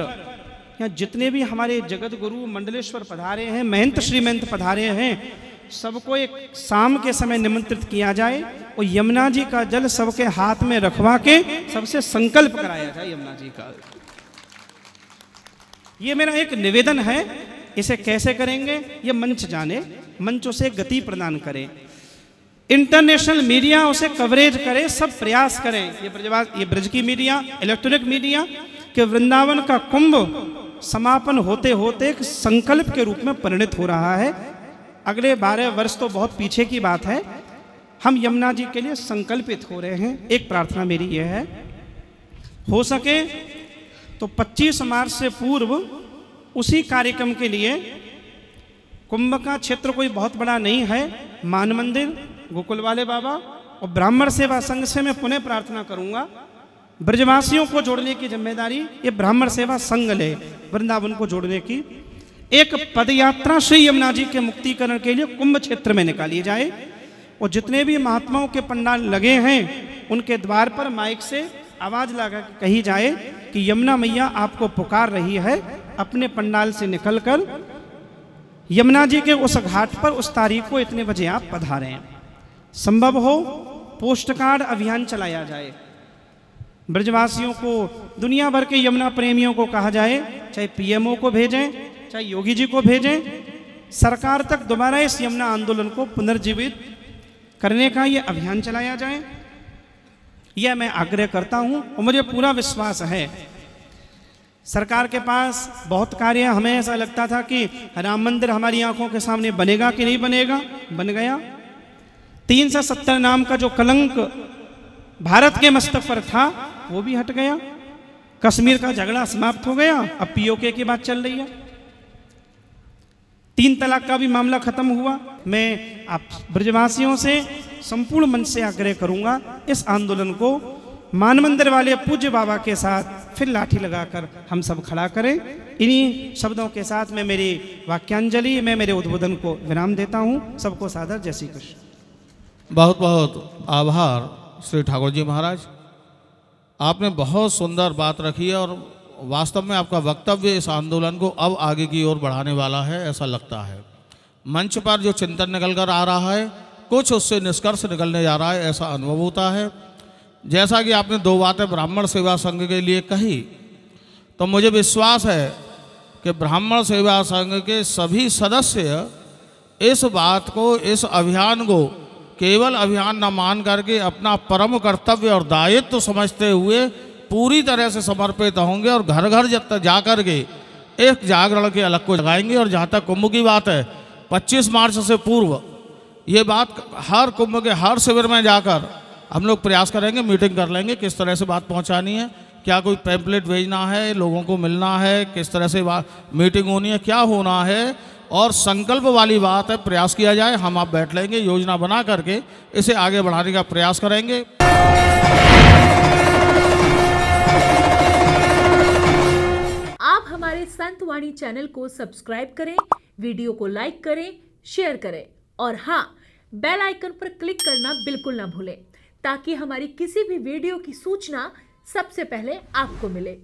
या जितने भी हमारे जगत गुरु मंडलेश्वर पधारे हैं, महंत श्री महंत पधारे हैं, सबको एक शाम के समय निमंत्रित किया जाए और यमुना जी का जल सबके हाथ में रखवा के सबसे संकल्प कराया जाए यमुना जी का। ये मेरा एक निवेदन है। इसे कैसे करेंगे ये मंच जाने, मंच उसे गति प्रदान करे, इंटरनेशनल मीडिया उसे कवरेज करे, सब प्रयास करें। ये ब्रज की मीडिया, इलेक्ट्रॉनिक मीडिया, कि वृंदावन का कुंभ समापन होते होते एक संकल्प के रूप में परिणत हो रहा है। अगले 12 वर्ष तो बहुत पीछे की बात है, हम यमुना जी के लिए संकल्पित हो रहे हैं। एक प्रार्थना मेरी यह है, हो सके तो 25 मार्च से पूर्व उसी कार्यक्रम के लिए, कुंभ का क्षेत्र कोई बहुत बड़ा नहीं है, मान मंदिर, गोकुल वाले बाबा और ब्राह्मण सेवा संघ से मैं पुनः प्रार्थना करूंगा, ब्रजवासियों को जोड़ने की जिम्मेदारी ये ब्राह्मण सेवा संघ ले, वृंदावन को जोड़ने की। एक पदयात्रा श्री यमुना जी के मुक्तिकरण के लिए कुंभ क्षेत्र में निकाली जाए और जितने भी महात्माओं के पंडाल लगे हैं उनके द्वार पर माइक से आवाज लगा के कही जाए कि यमुना मैया आपको पुकार रही है, अपने पंडाल से निकलकर यमुना जी के उस घाट पर उस तारीख को इतने बजे आप पधारें। संभव हो पोस्ट कार्ड अभियान चलाया जाए, ब्रजवासियों को, दुनिया भर के यमुना प्रेमियों को कहा जाए, चाहे पीएमओ को भेजें, चाहे योगी जी को भेजें, सरकार तक दोबारा इस यमुना आंदोलन को पुनर्जीवित करने का ये अभियान चलाया जाए। यह मैं आग्रह करता हूं और मुझे पूरा विश्वास है सरकार के पास बहुत कार्य। हमें ऐसा लगता था कि राम मंदिर हमारी आंखों के सामने बनेगा कि नहीं बनेगा, बन गया। 370 नाम का जो कलंक भारत के मस्तक पर था वो भी हट गया। कश्मीर का झगड़ा समाप्त हो गया, अब पीओके की बात चल रही है। 3 तलाक का भी मामला खत्म हुआ। मैं आप ब्रजवासियों से संपूर्ण मन से आग्रह करूंगा, इस आंदोलन को मान मंदिर वाले पूज्य बाबा के साथ फिर लाठी लगाकर हम सब खड़ा करें। इन्हीं शब्दों के साथ मैं मेरी वाक्यांजलि, मैं मेरे उद्बोधन को विराम देता हूं। सबको सादर जय श्री कृष्ण। बहुत बहुत आभार श्री ठाकुर जी महाराज, आपने बहुत सुंदर बात रखी है और वास्तव में आपका वक्तव्य इस आंदोलन को अब आगे की ओर बढ़ाने वाला है, ऐसा लगता है। मंच पर जो चिंतन निकल कर आ रहा है, कुछ उससे निष्कर्ष निकलने जा रहा है, ऐसा अनुभव होता है। जैसा कि आपने 2 बातें ब्राह्मण सेवा संघ के लिए कही, तो मुझे विश्वास है कि ब्राह्मण सेवा संघ के सभी सदस्य इस बात को, इस अभियान को केवल अभियान न मान करके अपना परम कर्तव्य और दायित्व समझते हुए पूरी तरह से समर्पित होंगे और घर घर जा कर के एक जागरण के अलग को जगाएंगे। और जहाँ तक कुंभ की बात है, 25 मार्च से पूर्व ये बात हर कुंभ के हर शिविर में जाकर हम लोग प्रयास करेंगे, मीटिंग कर लेंगे किस तरह से बात पहुंचानी है, क्या कोई पैम्पलेट भेजना है, लोगों को मिलना है, किस तरह से मीटिंग होनी है, क्या होना है। और संकल्प वाली बात है, प्रयास किया जाए। हम आप बैठ लेंगे, योजना बना करके इसे आगे बढ़ाने का प्रयास करेंगे। आप हमारे संतवाणी चैनल को सब्सक्राइब करें, वीडियो को लाइक करें, शेयर करें और हाँ, बेल आइकन पर क्लिक करना बिल्कुल ना भूलें, ताकि हमारी किसी भी वीडियो की सूचना सबसे पहले आपको मिले।